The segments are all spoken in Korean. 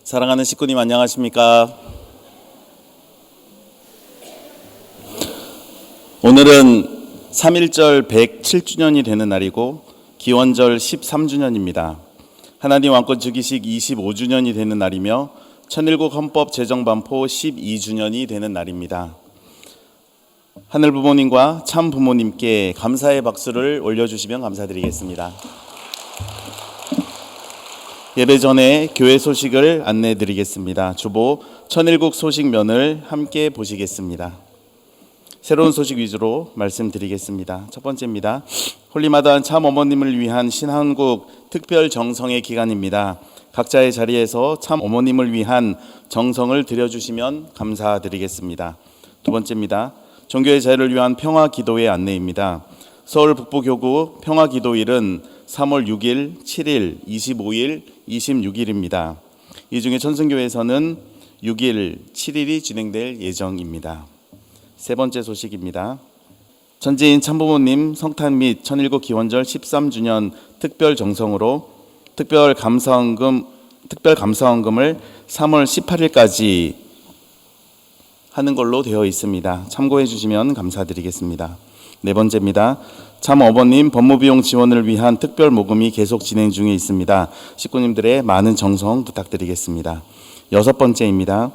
사랑하는 식구님 안녕하십니까? 오늘은 3.1절 107주년이 되는 날이고 기원절 13주년입니다. 하나님 왕권 즉위식 25주년이 되는 날이며 천일국 헌법 제정 반포 12주년이 되는 날입니다. 하늘 부모님과 참 부모님께 감사의 박수를 올려주시면 감사드리겠습니다. 예배 전에 교회 소식을 안내드리겠습니다. 주보 천일국 소식면을 함께 보시겠습니다. 새로운 소식 위주로 말씀드리겠습니다. 첫 번째입니다. 홀리마다한 참 어머님을 위한 신한국 특별 정성의 기간입니다. 각자의 자리에서 참 어머님을 위한 정성을 드려주시면 감사드리겠습니다. 두 번째입니다. 종교의 자유를 위한 평화기도의 안내입니다. 서울 북부교구 평화기도일은 3월 6일, 7일, 25일, 26일입니다. 이 중에 천승교에서는 6일, 7일이 진행될 예정입니다. 세 번째 소식입니다. 천지인 참부모님 성탄 및 천일국 기원절 13주년 특별 정성으로 특별 감사헌금을 3월 18일까지 하는 걸로 되어 있습니다. 참고해 주시면 감사드리겠습니다. 네 번째입니다. 참 어머님 법무비용 지원을 위한 특별 모금이 계속 진행 중에 있습니다. 식구님들의 많은 정성 부탁드리겠습니다. 여섯 번째입니다.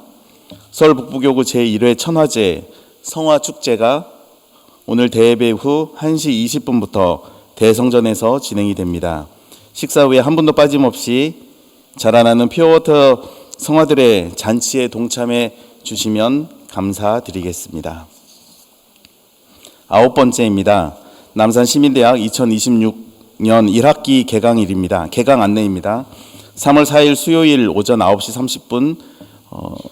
서울 북부교구 제1회 천화제 성화축제가 오늘 대예배 후 1시 20분부터 대성전에서 진행이 됩니다. 식사 후에 한 분도 빠짐없이 자라나는 퓨어워터 성화들의 잔치에 동참해 주시면 감사드리겠습니다. 아홉 번째입니다. 남산시민대학 2026년 1학기 개강일입니다. 개강 안내입니다. 3월 4일 수요일 오전 9시 30분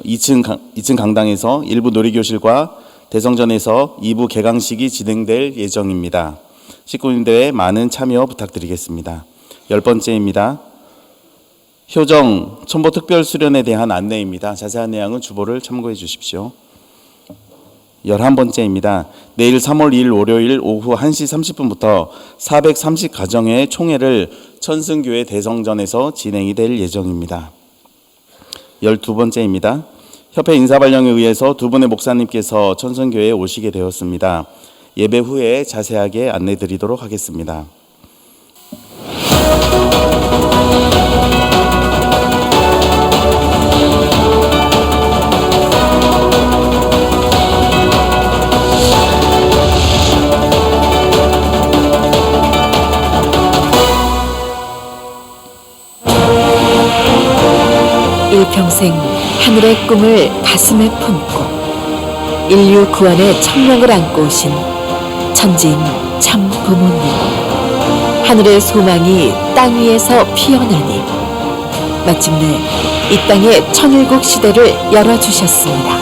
2층 강당에서 일부 놀이교실과 대성전에서 2부 개강식이 진행될 예정입니다. 식구님들의 많은 참여 부탁드리겠습니다. 열 번째입니다. 효정 첨보 특별수련에 대한 안내입니다. 자세한 내용은 주보를 참고해 주십시오. 11번째입니다. 내일 3월 2일 월요일 오후 1시 30분부터 430가정의 총회를 천승교회 대성전에서 진행이 될 예정입니다. 12번째입니다. 협회 인사발령에 의해서 두 분의 목사님께서 천승교회에 오시게 되었습니다. 예배 후에 자세하게 안내드리도록 하겠습니다. 일평생 하늘의 꿈을 가슴에 품고 인류 구원의 천명을 안고 오신 천지인 참 부모님, 하늘의 소망이 땅 위에서 피어나니 마침내 이 땅의 천일국 시대를 열어주셨습니다.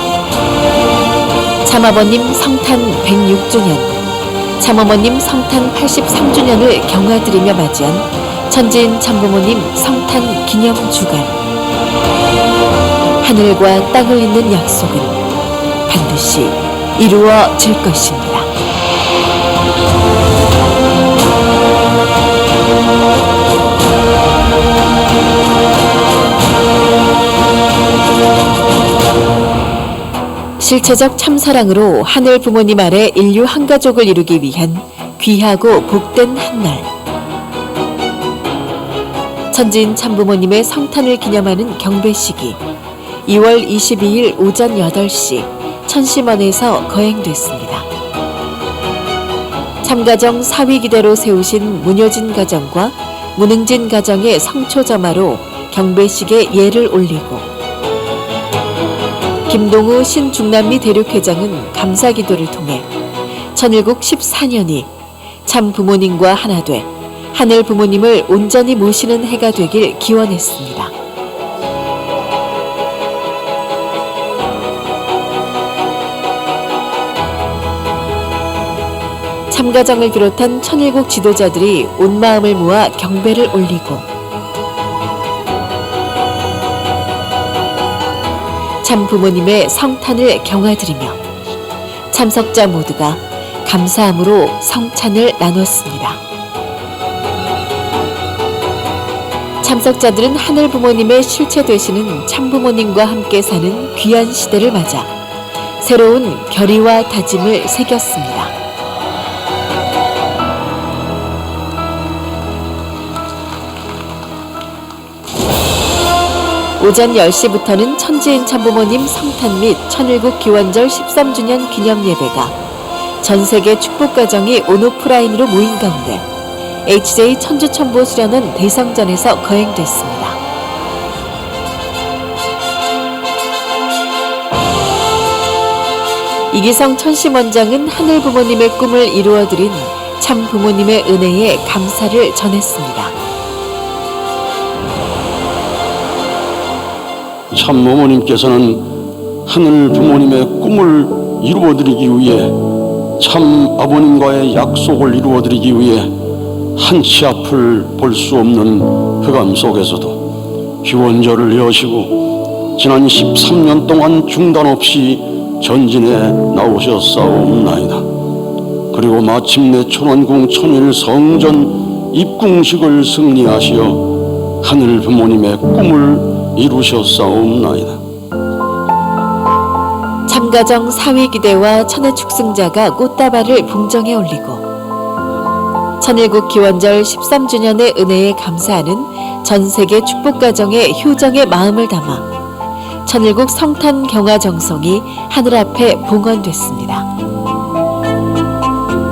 참아버님 성탄 106주년, 참어머님 성탄 83주년을 경화드리며 맞이한 천지인 참부모님 성탄 기념주간. 하늘과 땅을 잇는 약속은 반드시 이루어질 것입니다. 실체적 참사랑으로 하늘 부모님 아래 인류 한 가족을 이루기 위한 귀하고 복된 한날. 천지인 참부모님의 성탄을 기념하는 경배식이 2월 22일 오전 8시 천심원에서 거행됐습니다. 참가정 사위기대로 세우신 문효진 가정과 문흥진 가정의 성초점화로 경배식에 예를 올리고 김동우 신중남미 대륙회장은 감사기도를 통해 천일국 14년이 참 부모님과 하나 돼 하늘 부모님을 온전히 모시는 해가 되길 기원했습니다. 참가정을 비롯한 천일국 지도자들이 온 마음을 모아 경배를 올리고 참 부모님의 성탄을 경화드리며 참석자 모두가 감사함으로 성찬을 나눴습니다. 참석자들은 하늘 부모님의 실체 되시는 참부모님과 함께 사는 귀한 시대를 맞아 새로운 결의와 다짐을 새겼습니다. 오전 10시부터는 천지인 참부모님 성탄 및 천일국 기원절 13주년 기념 예배가 전세계 축복가정이 온오프라인으로 모인 가운데 HJ 천주천보 수련원 대성전에서 거행됐습니다. 이기성 천심원장은 하늘 부모님의 꿈을 이루어드린 참 부모님의 은혜에 감사를 전했습니다. 참 어머님께서는 하늘 부모님의 꿈을 이루어드리기 위해 참 아버님과의 약속을 이루어드리기 위해 한치 앞을 볼 수 없는 흑암 속에서도 기원절을 여시고 지난 13년 동안 중단 없이 전진해 나오셨사옵나이다. 그리고 마침내 천원궁 천일 성전 입궁식을 승리하시어 하늘 부모님의 꿈을 이루셨사옵나이다. 참가정 사위기대와 천의 축승자가 꽃다발을 궁정에 올리고 천일국 기원절 13주년의 은혜에 감사하는 전세계 축복가정의 효정의 마음을 담아 천일국 성탄 경화정성이 하늘 앞에 봉헌됐습니다.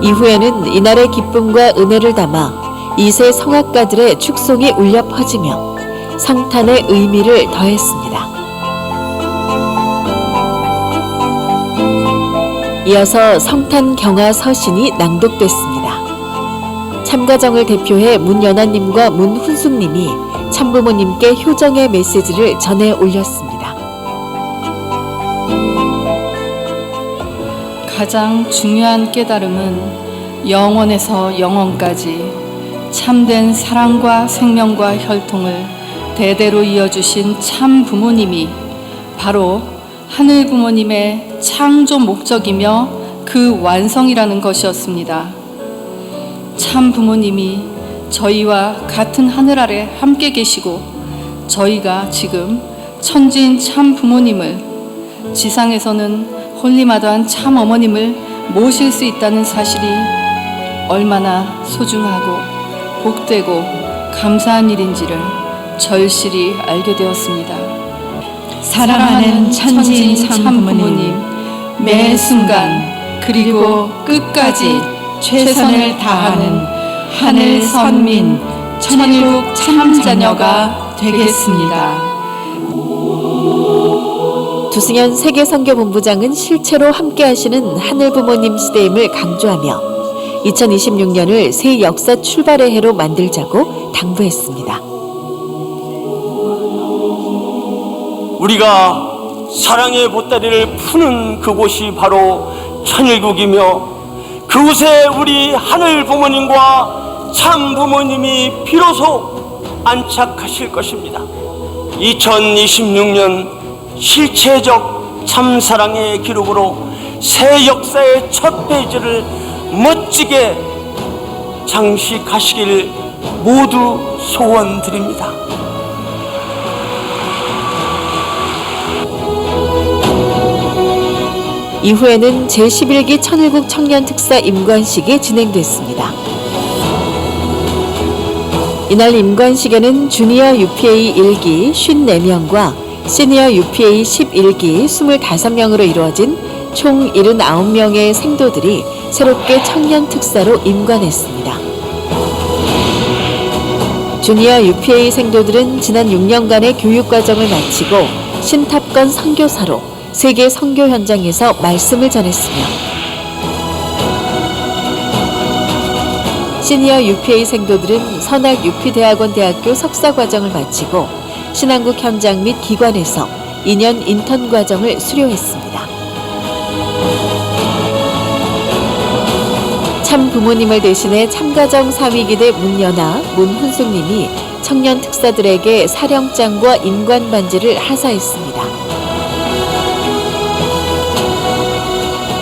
이후에는 이날의 기쁨과 은혜를 담아 2세 성악가들의 축송이 울려 퍼지며 성탄의 의미를 더했습니다. 이어서 성탄 경화 서신이 낭독됐습니다. 참가정을 대표해 문연아님과 문훈숙님이 참부모님께 효정의 메시지를 전해 올렸습니다. 가장 중요한 깨달음은 영원에서 영원까지 참된 사랑과 생명과 혈통을 대대로 이어주신 참 부모님이 바로 하늘 부모님의 창조 목적이며 그 완성이라는 것이었습니다. 참 부모님이 저희와 같은 하늘 아래 함께 계시고 저희가 지금 천지인 참 부모님을 지상에서는 홀리마다한 참 어머님을 모실 수 있다는 사실이 얼마나 소중하고 복되고 감사한 일인지를 절실히 알게 되었습니다. 사랑하는 천지인 참 부모님, 매 순간 그리고 끝까지 최선을 다하는 하늘 선민 천일국 참자녀가 되겠습니다. 두승현 세계선교본부장은 실체로 함께하시는 하늘 부모님 시대임을 강조하며 2026년을 새 역사 출발의 해로 만들자고 당부했습니다. 우리가 사랑의 보따리를 푸는 그곳이 바로 천일국이며 그곳에 우리 하늘 부모님과 참 부모님이 비로소 안착하실 것입니다. 2026년 실체적 참사랑의 기록으로 새 역사의 첫 페이지를 멋지게 장식하시길 모두 소원드립니다. 이후에는 제11기 천일국 청년특사 임관식이 진행됐습니다. 이날 임관식에는 주니어 UPA 1기 54명과 시니어 UPA 11기 25명으로 이루어진 총 79명의 생도들이 새롭게 청년특사로 임관했습니다. 주니어 UPA 생도들은 지난 6년간의 교육과정을 마치고 신탑건 선교사로 세계 선교 현장에서 말씀을 전했으며 시니어 UPA 생도들은 선악 UP대학원 대학교 석사과정을 마치고 신한국 현장 및 기관에서 2년 인턴 과정을 수료했습니다. 참 부모님을 대신해 참가정 사위기대 문연아, 문훈숙님이 청년 특사들에게 사령장과 인관 반지를 하사했습니다.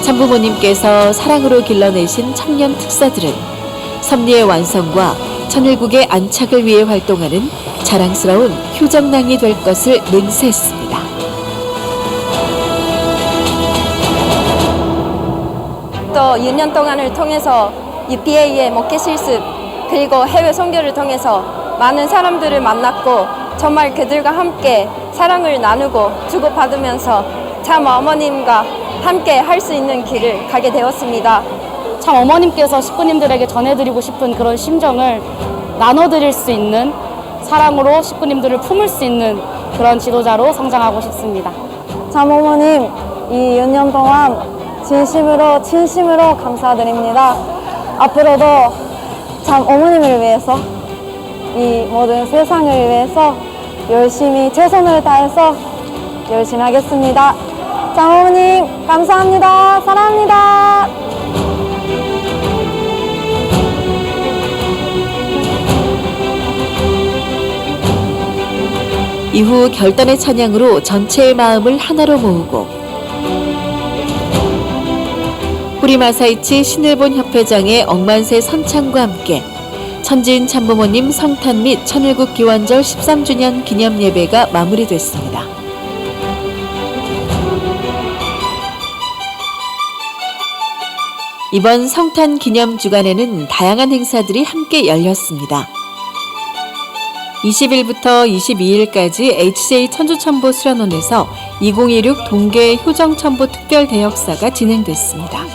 참부모님께서 사랑으로 길러내신 청년 특사들은 섭리의 완성과 천일국의 안착을 위해 활동하는 자랑스러운 효정랑이 될 것을 맹세했습니다. 또 6년 동안을 통해서 UPA의 목회 실습 그리고 해외 선교를 통해서 많은 사람들을 만났고 정말 그들과 함께 사랑을 나누고 주고받으면서 참 어머님과 함께 할 수 있는 길을 가게 되었습니다. 참 어머님께서 식구님들에게 전해드리고 싶은 그런 심정을 나눠드릴 수 있는, 사랑으로 식구님들을 품을 수 있는 그런 지도자로 성장하고 싶습니다. 참 어머님, 이 6년 동안 진심으로 감사드립니다. 앞으로도 참 어머님을 위해서, 이 모든 세상을 위해서 열심히 최선을 다해서 열심히 하겠습니다. 참 어머님 감사합니다. 사랑합니다. 이후 결단의 찬양으로 전체의 마음을 하나로 모으고 후리마사이치 신일본 협회장의 억만세 선창과 함께 천지인 참부모님 성탄 및 천일국 기원절 13주년 기념 예배가 마무리됐습니다. 이번 성탄 기념 주간에는 다양한 행사들이 함께 열렸습니다. 20일부터 22일까지 HJ 천주천보 수련원에서 2016 동계 효정천보 특별 대역사가 진행됐습니다.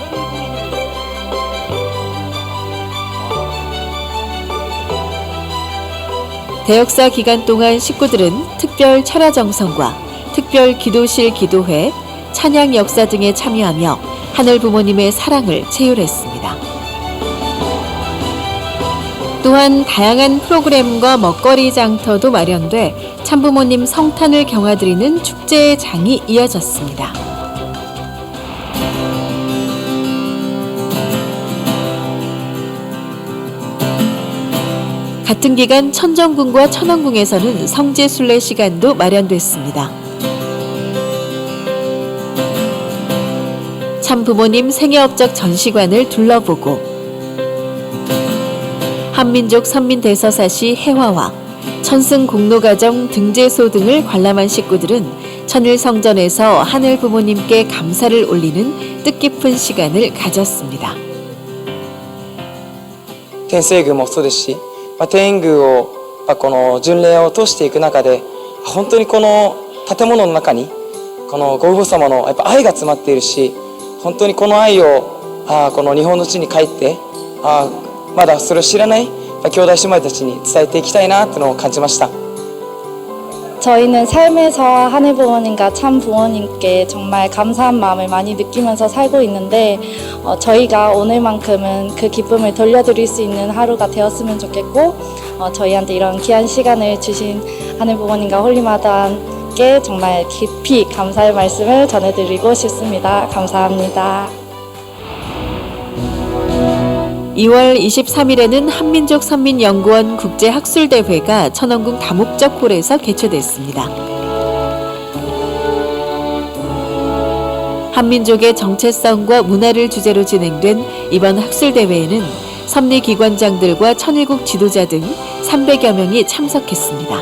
대역사 기간 동안 식구들은 특별 철야 정성과 특별 기도실 기도회, 찬양 역사 등에 참여하며 하늘 부모님의 사랑을 체휼했습니다. 또한 다양한 프로그램과 먹거리 장터도 마련돼 참부모님 성탄을 경화드리는 축제의 장이 이어졌습니다. 같은 기간 천정궁과 천왕궁에서는 성지순례 시간도 마련됐습니다. 참부모님 생애업적 전시관을 둘러보고 한민족 선민대서사시 해화와 천승공로가정 등재소 등을 관람한 식구들은 천일성전에서 하늘 부모님께 감사를 올리는 뜻깊은 시간을 가졌습니다. 天正宮もそうですし、天宮をこの巡礼を通していく中で、本当にこの建物の中にこのご父母様のやっぱ愛が詰まっているし、本当にこの愛をこの日本の地に帰ってまだそれを知らない兄弟姉妹たちに伝えていきたいなというのを感じました。 저희는 삶에서 하늘 부모님과 참 부모님께 정말 감사한 마음을 많이 느끼면서 살고 있는데 저희가 오늘만큼은 그 기쁨을 돌려드릴 수 있는 하루가 되었으면 좋겠고 저희한테 이런 귀한 시간을 주신 하늘 부모님과 홀리마다께 정말 깊이 감사의 말씀을 전해드리고 싶습니다. 감사합니다. 2월 23일에는 한민족 선민연구원 국제학술대회가 천왕궁 다목적 홀에서 개최됐습니다. 한민족의 정체성과 문화를 주제로 진행된 이번 학술대회에는 섭리기관장들과 천일국 지도자 등 300여 명이 참석했습니다.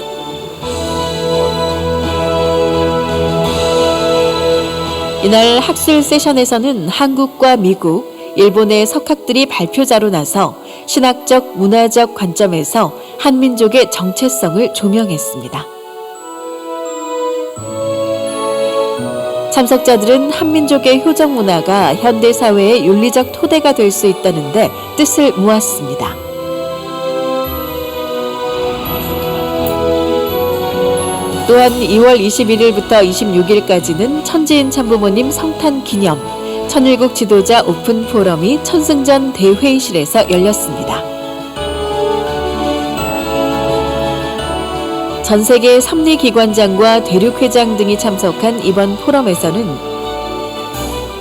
이날 학술 세션에서는 한국과 미국, 일본의 석학들이 발표자로 나서 신학적, 문화적 관점에서 한민족의 정체성을 조명했습니다. 참석자들은 한민족의 효정 문화가 현대 사회의 윤리적 토대가 될 수 있다는데 뜻을 모았습니다. 또한 2월 21일부터 26일까지는 천지인 참부모님 성탄 기념 천일국 지도자 오픈 포럼이 천승전 대회의실에서 열렸습니다. 전 세계 섭리기관장과 대륙회장 등이 참석한 이번 포럼에서는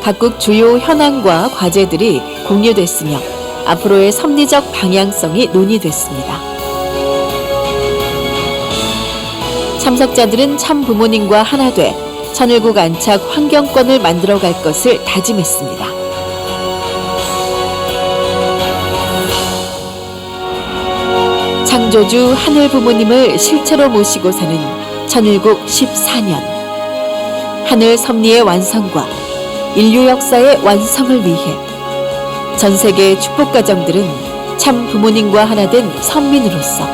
각국 주요 현안과 과제들이 공유됐으며 앞으로의 섭리적 방향성이 논의됐습니다. 참석자들은 참 부모님과 하나 돼 천일국 안착 환경권을 만들어갈 것을 다짐했습니다. 창동 창조주 하늘 부모님을 실체로 모시고 사는 천일국 14년. 하늘 섭리의 완성과 인류 역사의 완성을 위해 전 세계 축복 가정들은 참 부모님과 하나 된 선민으로서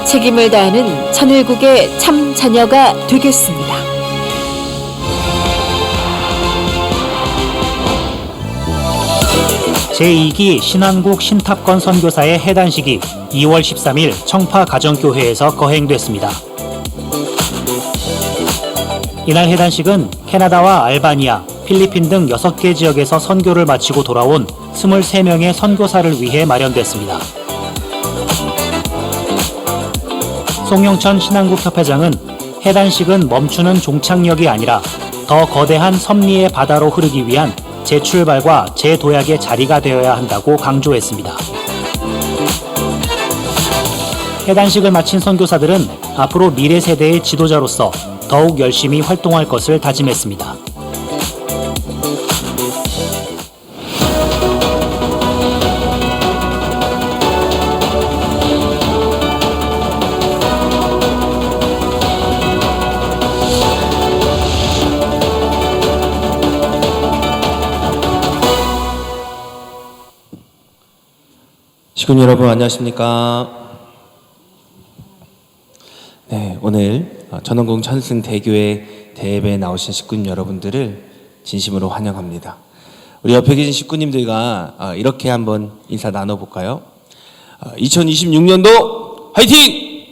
책임을 다하는 천일국의 참 자녀가 되겠습니다. 제2기 신안국 신탑건 선교사의 해단식이 2월 13일 청파 가정교회에서 거행됐습니다. 이날 해단식은 캐나다와 알바니아, 필리핀 등 6개 지역에서 선교를 마치고 돌아온 23명의 선교사를 위해 마련됐습니다. 송영천 신안국협회장은 해단식은 멈추는 종착역이 아니라 더 거대한 섭리의 바다로 흐르기 위한 재출발과 재도약의 자리가 되어야 한다고 강조했습니다. 해단식을 마친 선교사들은 앞으로 미래 세대의 지도자로서 더욱 열심히 활동할 것을 다짐했습니다. 시군 여러분 안녕하십니까? 네, 오늘 전원공 천승대교회 대예배에 나오신 식군 여러분들을 진심으로 환영합니다. 우리 옆에 계신 식구님들과 이렇게 한번 인사 나눠볼까요? 2026년도 화이팅!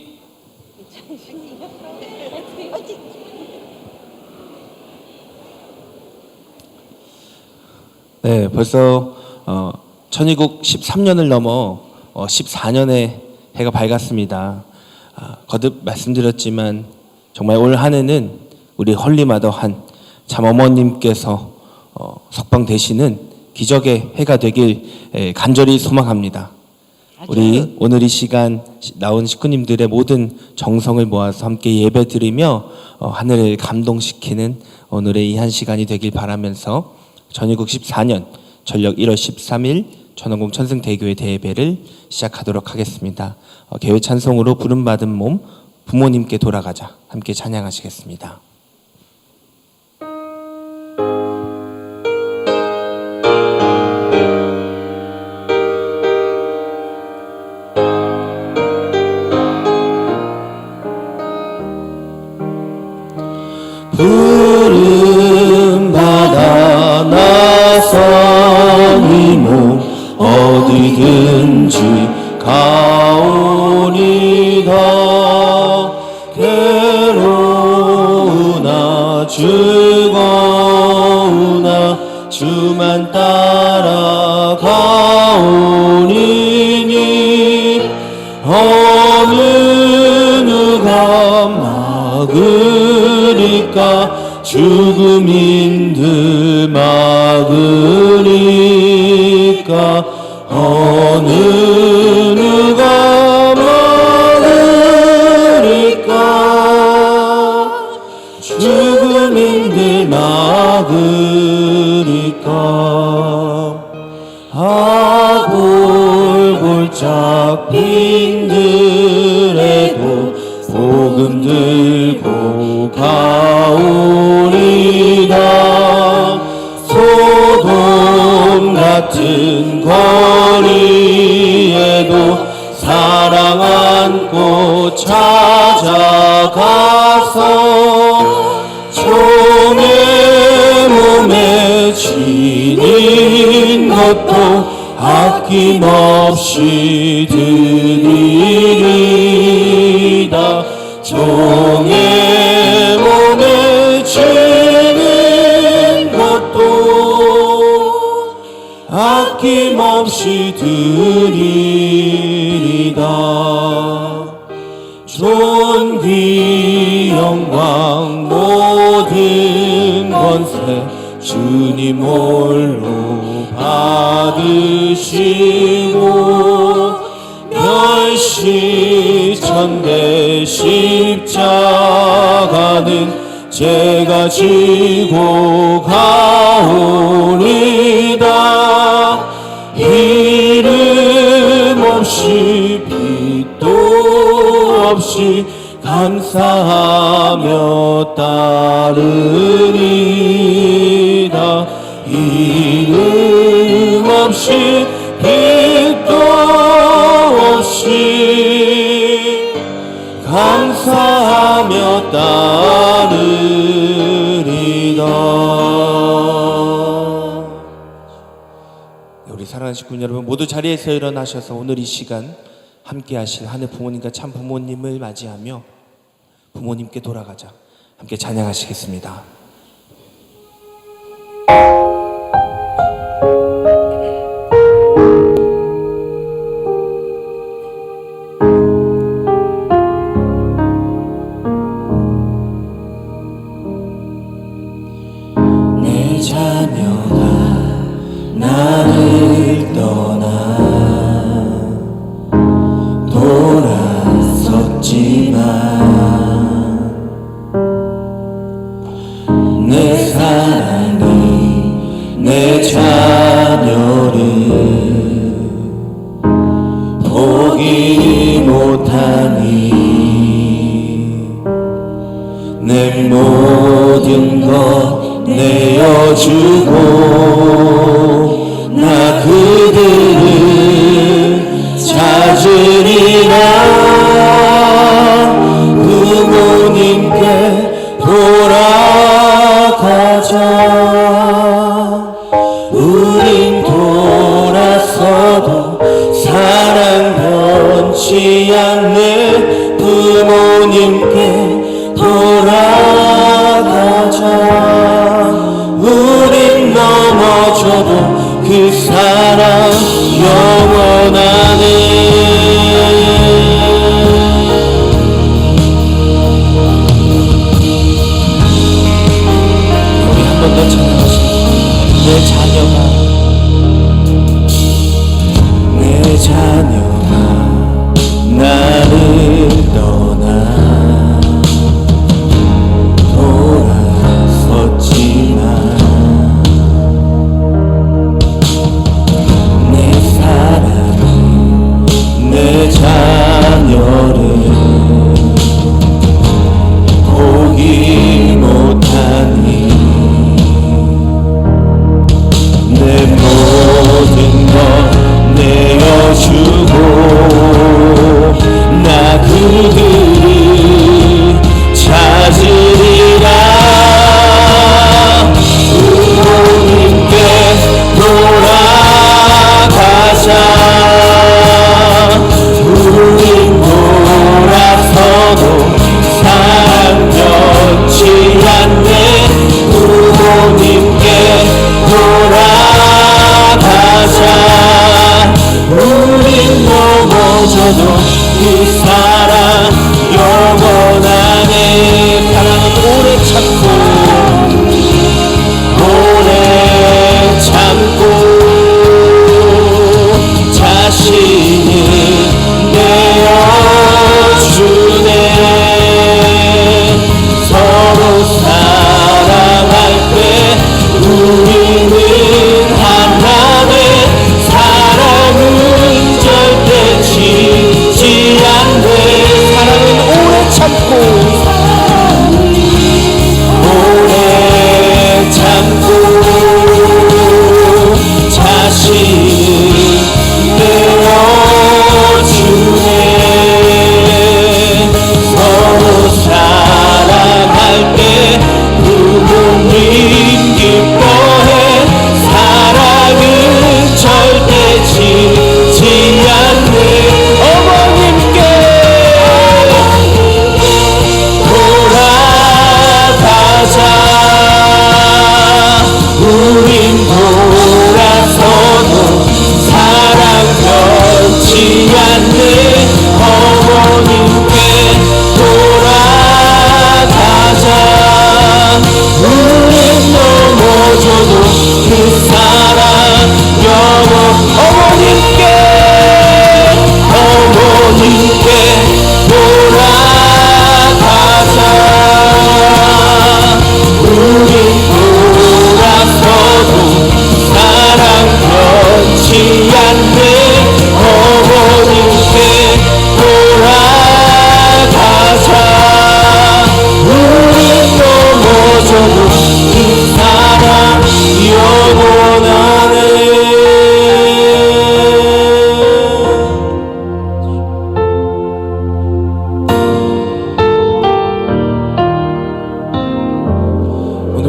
네, 벌써 천일국 13년을 넘어 14년의 해가 밝았습니다. 거듭 말씀드렸지만 정말 올 한 해는 우리 헐리마더한 참 어머님께서 석방 되시는 기적의 해가 되길 간절히 소망합니다. 우리 오늘 이 시간 나온 식구님들의 모든 정성을 모아서 함께 예배 드리며 하늘을 감동시키는 오늘의 이 한 시간이 되길 바라면서 천일국 14년 전력 1월 13일 전원공 천승대교회 대예배를 시작하도록 하겠습니다. 개회 찬송으로 부름받은 몸 부모님께 돌아가자 함께 찬양하시겠습니다. 부름받아 나선 이 몸 어디든지 가오리다. 괴로우나 즐거우나 주만 따라가오리니 어느 누가 막으리까 죽음인들 막으리까 어느 누가 막으리까 죽음인들 막으리까 아골골짝 빈들에도 복음 들고 가오리다. 소돔 같은 거리에도 사랑 안고 찾아가서 종의 몸에 지닌 것도 아낌없이 드리리다. 종의 몸에 지닌 것도 아낌없이 드리리다. 존귀 영광 모든 권세 주님 홀로 받으시고 멸시천대 십자가는 제가 지고 가오리다. 이름 없이 빛도 없이 감사하며 따르리다. 이름 없이 빛도 없이 감사하며 따르리다. 우리 사랑하는 식구 여러분, 모두 자리에서 일어나셔서 오늘 이 시간 함께 하실 하늘 부모님과 참 부모님을 맞이하며 부모님께 돌아가자 함께 찬양하시겠습니다. 내 자녀가 나를 떠나 돌아섰지만 내 사랑이 내 자녀를 포기 못하니 내 모든 것 내어주고 나 그들을 찾으리라. 부모님께 돌아가자. 우린 돌아서도 사랑 변치 않는 부모님께 돌아가자. 우린 넘어져도 그 사랑 영원하네. 우리 한 번 더 찬양하시죠. 내 자녀가 나를 떠나 돌아섰지만 내 사랑이 내 자녀를 포기 못하니 내 모든 것 내어주고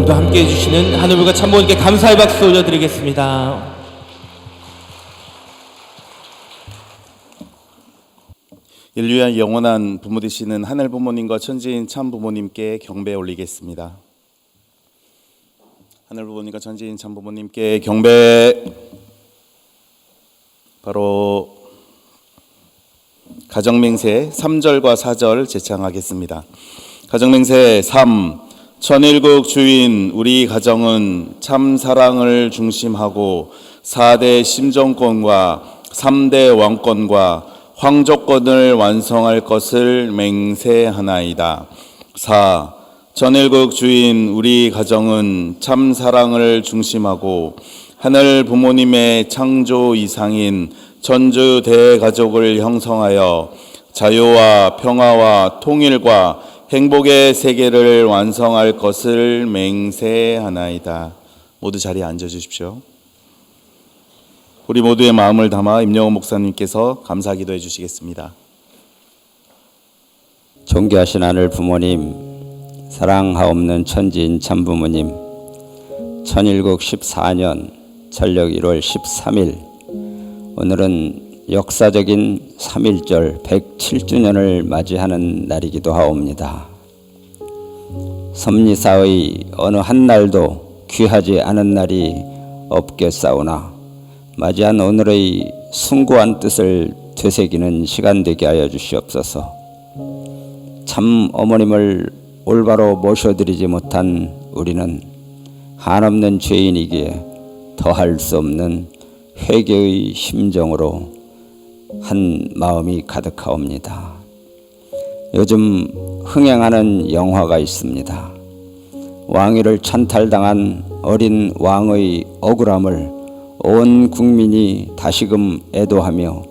오늘도 함께해 주시는 하늘불과 참부모님께 감사의 박수 올려드리겠습니다. 인류의 영원한 부모 되시는 하늘 부모님과 천지인 참 부모님께 경배 올리겠습니다. 하늘 부모님과 천지인 참 부모님께 경배. 바로 가정맹세 3절과 4절 제창하겠습니다. 가정맹세 3. 천일국 주인 우리 가정은 참 사랑을 중심하고 4대 심정권과 3대 왕권과 황족권을 완성할 것을 맹세하나이다. 4. 천일국 주인 우리 가정은 참 사랑을 중심하고 하늘 부모님의 창조 이상인 전주 대가족을 형성하여 자유와 평화와 통일과 행복의 세계를 완성할 것을 맹세하나이다. 모두 자리에 앉아 주십시오. 우리 모두의 마음을 담아 임영호 목사님께서 감사 기도해 주시겠습니다. 존귀하신 하늘 부모님, 사랑하옵는 천지인 참부모님, 천일국 14년 전력 1월 13일 오늘은 역사적인 3.1절 107주년을 맞이하는 날이기도 하옵니다. 섭리사의 어느 한 날도 귀하지 않은 날이 없겠사오나 맞이한 오늘의 숭고한 뜻을 되새기는 시간 되게 하여 주시옵소서. 참 어머님을 올바로 모셔드리지 못한 우리는 한없는 죄인이기에 더할 수 없는 회개의 심정으로 한 마음이 가득하옵니다. 요즘 흥행하는 영화가 있습니다. 왕위를 찬탈당한 어린 왕의 억울함을 온 국민이 다시금 애도하며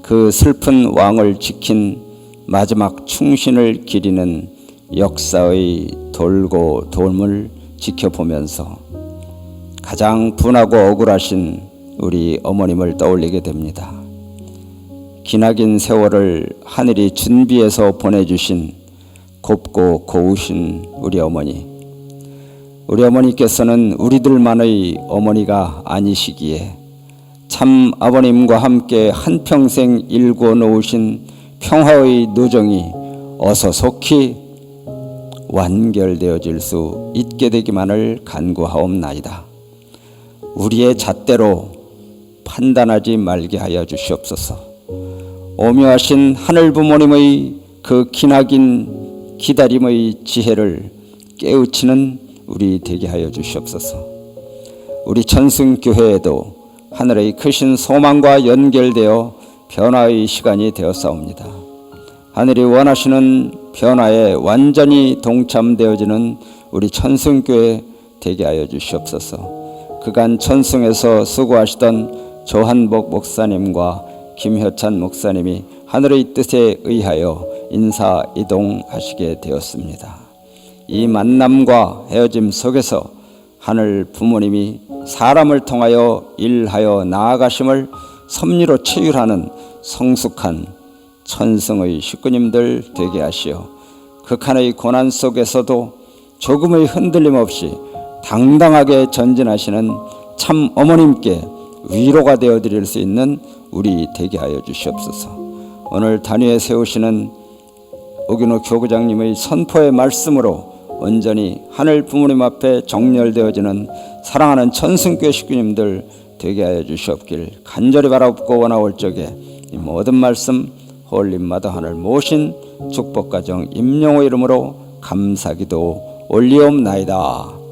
그 슬픈 왕을 지킨 마지막 충신을 기리는 역사의 돌고 돌을 지켜보면서 가장 분하고 억울하신 우리 어머님을 떠올리게 됩니다. 기나긴 세월을 하늘이 준비해서 보내주신 곱고 고우신 우리 어머니, 우리 어머니께서는 우리들만의 어머니가 아니시기에 참 아버님과 함께 한평생 일궈 놓으신 평화의 노정이 어서 속히 완결되어질 수 있게 되기만을 간구하옵나이다. 우리의 잣대로 판단하지 말게 하여 주시옵소서. 오묘하신 하늘 부모님의 그 기나긴 기다림의 지혜를 깨우치는 우리 되게 하여 주시옵소서. 우리 천승교회에도 하늘의 크신 소망과 연결되어 변화의 시간이 되었사옵니다. 하늘이 원하시는 변화에 완전히 동참되어지는 우리 천승교회 되게 하여 주시옵소서. 그간 천승에서 수고하시던 조한복 목사님과 김효찬 목사님이 하늘의 뜻에 의하여 인사 이동하시게 되었습니다. 이 만남과 헤어짐 속에서 하늘 부모님이 사람을 통하여 일하여 나아가심을 섭리로 체휼하는 성숙한 천승의 식구님들 되게 하시어 극한의 고난 속에서도 조금의 흔들림 없이 당당하게 전진하시는 참 어머님께 위로가 되어드릴 수 있는 우리 되게 하여 주시옵소서. 오늘 단위에 세우시는 오균호 교구장님의 선포의 말씀으로 온전히 하늘 부모님 앞에 정렬되어지는 사랑하는 천승교회 식구님들 되게 하여 주시옵길 간절히 바라옵고 원하올 적에 이 모든 말씀 홀림마다 하늘 모신 축복가정 임영호 이름으로 감사기도 올리옵나이다.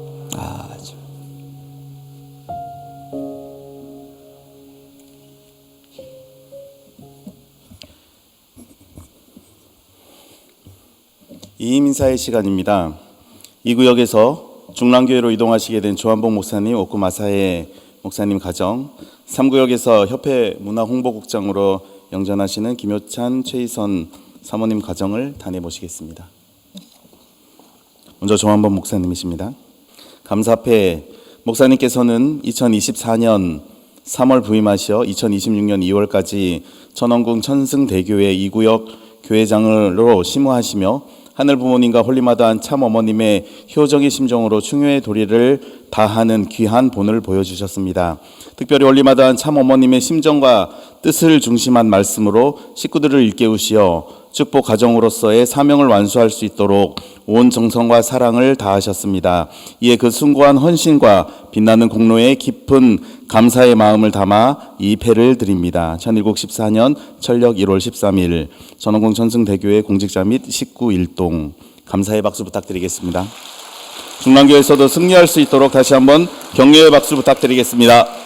이임인사의 시간입니다. 이 구역에서 중랑교회로 이동하시게 된 조한복 목사님, 오쿠마사의 목사님 가정, 3구역에서 협회 문화홍보국장으로 영전하시는 김효찬, 최희선 사모님 가정을 단해 모시겠습니다. 먼저 조한복 목사님이십니다. 감사패 목사님께서는 2024년 3월 부임하시어 2026년 2월까지 천원궁 천승대교회 2구역 교회장으로 심우하시며 하늘 부모님과 홀리마다한 참 어머님의 효정의 심정으로 충효의 도리를 다하는 귀한 본을 보여주셨습니다. 특별히 홀리마다한 참 어머님의 심정과 뜻을 중심한 말씀으로 식구들을 일깨우시어 축복 가정으로서의 사명을 완수할 수 있도록 온 정성과 사랑을 다하셨습니다. 이에 그 숭고한 헌신과 빛나는 공로에 깊은 감사의 마음을 담아 이 패를 드립니다. 천일국 14년 철력 1월 13일 전원공 천승대교회 공직자 및 식구 일동 감사의 박수 부탁드리겠습니다. 중랑교에서도 승리할 수 있도록 다시 한번 격려의 박수 부탁드리겠습니다.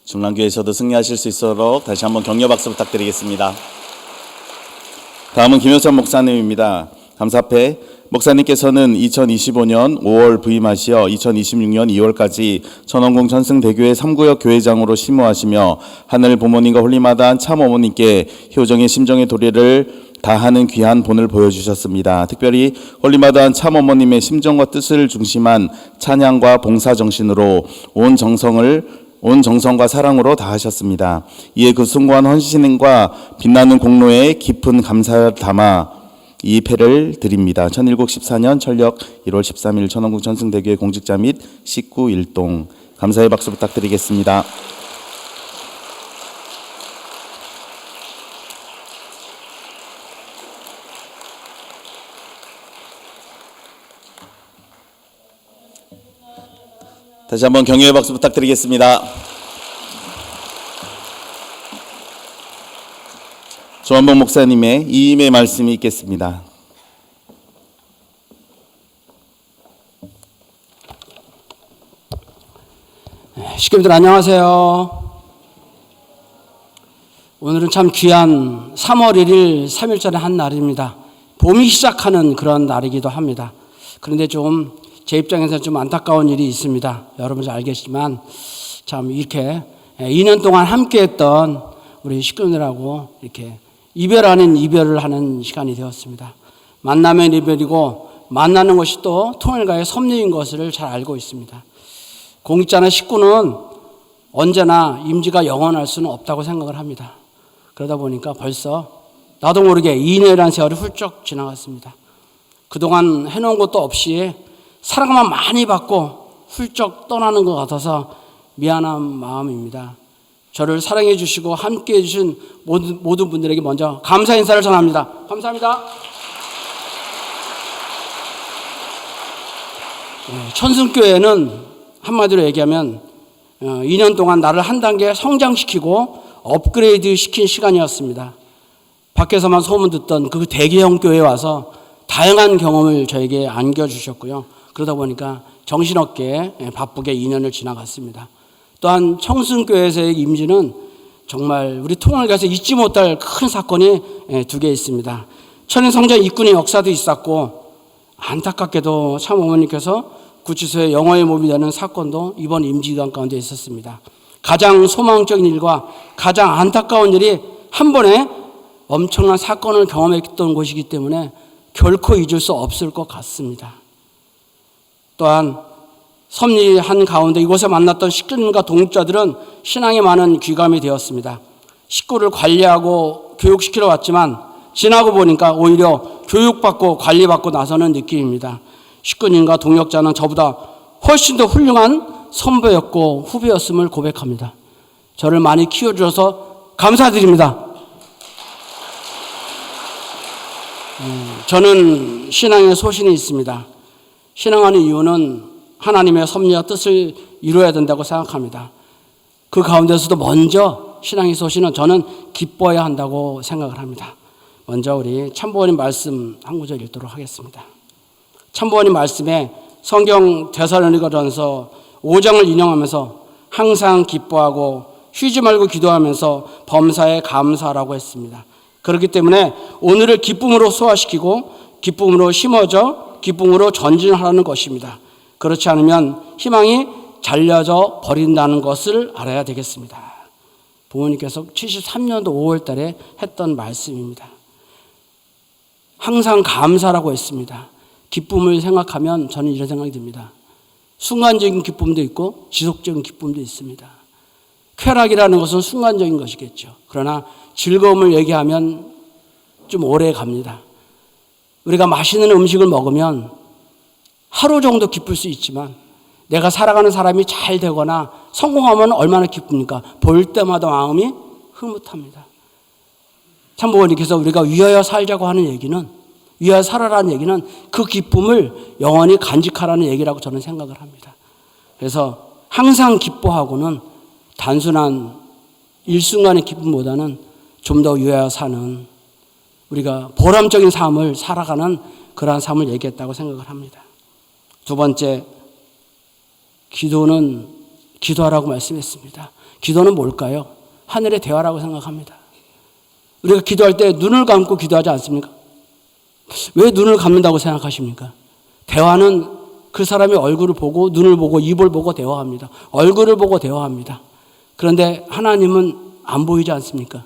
중랑교에서도 승리하실 수 있도록 다시 한번 격려 박수 부탁드리겠습니다. 다음은 김효찬 목사님입니다. 감사패 목사님께서는 2025년 5월 부임하시어 2026년 2월까지 천원공 천승대교회 3구역 교회장으로 심우하시며 하늘 부모님과 홀리마다한 참 어머님께 효정의 심정의 도리를 다하는 귀한 본을 보여주셨습니다. 특별히 홀리마다한 참 어머님의 심정과 뜻을 중심한 찬양과 봉사 정신으로 온 정성과 사랑으로 다하셨습니다. 이에 그 숭고한 헌신과 빛나는 공로에 깊은 감사를 담아 이 패를 드립니다. 천일국 14년 철력 1월 13일 천원국 천승대교회 공직자 및 식구 일동 감사의 박수 부탁드리겠습니다. 다시 한번 격려의 박수 부탁드리겠습니다. 조한복 목사님의 이임의 말씀이 있겠습니다. 식구들 안녕하세요. 오늘은 참 귀한 3월 1일 3일절의 한 날입니다. 봄이 시작하는 그런 날이기도 합니다. 그런데 좀 제 입장에서 좀 안타까운 일이 있습니다. 여러분 잘 알겠지만 참 이렇게 2년 동안 함께했던 우리 식구들하고 이렇게 이별 아닌 이별을 하는 시간이 되었습니다. 만나면 이별이고 만나는 것이 또 통일가의 섭리인 것을 잘 알고 있습니다. 공직자나 식구는 언제나 임지가 영원할 수는 없다고 생각을 합니다. 그러다 보니까 벌써 나도 모르게 2년이라는 세월이 훌쩍 지나갔습니다. 그동안 해놓은 것도 없이 사랑만 많이 받고 훌쩍 떠나는 것 같아서 미안한 마음입니다. 저를 사랑해 주시고 함께 해주신 모든 분들에게 먼저 감사 인사를 전합니다. 감사합니다. 천승교회는 한마디로 얘기하면 2년 동안 나를 한 단계 성장시키고 업그레이드 시킨 시간이었습니다. 밖에서만 소문 듣던 그 대개형 교회에 와서 다양한 경험을 저에게 안겨주셨고요. 그러다 보니까 정신없게 바쁘게 2년을 지나갔습니다. 또한 청승교회에서의 임지는 정말 우리 통일가에서 잊지 못할 큰 사건이 2개 있습니다. 천인성전 입군의 역사도 있었고 안타깝게도 참 어머니께서 구치소에 영어의 몸이 되는 사건도 이번 임지기간 가운데 있었습니다. 가장 소망적인 일과 가장 안타까운 일이 한 번에 엄청난 사건을 경험했던 곳이기 때문에 결코 잊을 수 없을 것 같습니다. 또한 섭리한 가운데 이곳에 만났던 식구들과 동역자들은 신앙에 많은 귀감이 되었습니다. 식구를 관리하고 교육시키러 왔지만 지나고 보니까 오히려 교육받고 관리받고 나서는 느낌입니다. 식구님과 동역자는 저보다 훨씬 더 훌륭한 선배였고 후배였음을 고백합니다. 저를 많이 키워주셔서 감사드립니다. 저는 신앙에 소신이 있습니다. 신앙하는 이유는 하나님의 섭리와 뜻을 이루어야 된다고 생각합니다. 그 가운데서도 먼저 신앙의 소신은 저는 기뻐해야 한다고 생각을 합니다. 먼저 우리 참부모님 말씀 한 구절 읽도록 하겠습니다. 참부모님 말씀에 성경 데살로니가전서 5장을 인용하면서 항상 기뻐하고 쉬지 말고 기도하면서 범사에 감사하라고 했습니다. 그렇기 때문에 오늘을 기쁨으로 소화시키고 기쁨으로 심어져 기쁨으로 전진하라는 것입니다. 그렇지 않으면 희망이 잘려져 버린다는 것을 알아야 되겠습니다. 부모님께서 73년도 5월 달에 했던 말씀입니다. 항상 감사라고 했습니다. 기쁨을 생각하면 저는 이런 생각이 듭니다. 순간적인 기쁨도 있고 지속적인 기쁨도 있습니다. 쾌락이라는 것은 순간적인 것이겠죠. 그러나 즐거움을 얘기하면 좀 오래 갑니다. 우리가 맛있는 음식을 먹으면 하루 정도 기쁠 수 있지만 내가 살아가는 사람이 잘 되거나 성공하면 얼마나 기쁩니까? 볼 때마다 마음이 흐뭇합니다. 참부모님께서 우리가 위하여 살자고 하는 얘기는, 위하여 살아라는 얘기는 그 기쁨을 영원히 간직하라는 얘기라고 저는 생각을 합니다. 그래서 항상 기뻐하고는 단순한 일순간의 기쁨보다는 좀 더 위하여 사는, 우리가 보람적인 삶을 살아가는 그러한 삶을 얘기했다고 생각을 합니다. 두 번째, 기도는 기도하라고 말씀했습니다. 기도는 뭘까요? 하늘의 대화라고 생각합니다. 우리가 기도할 때 눈을 감고 기도하지 않습니까? 왜 눈을 감는다고 생각하십니까? 대화는 그 사람의 얼굴을 보고 눈을 보고 입을 보고 대화합니다. 얼굴을 보고 대화합니다. 그런데 하나님은 안 보이지 않습니까?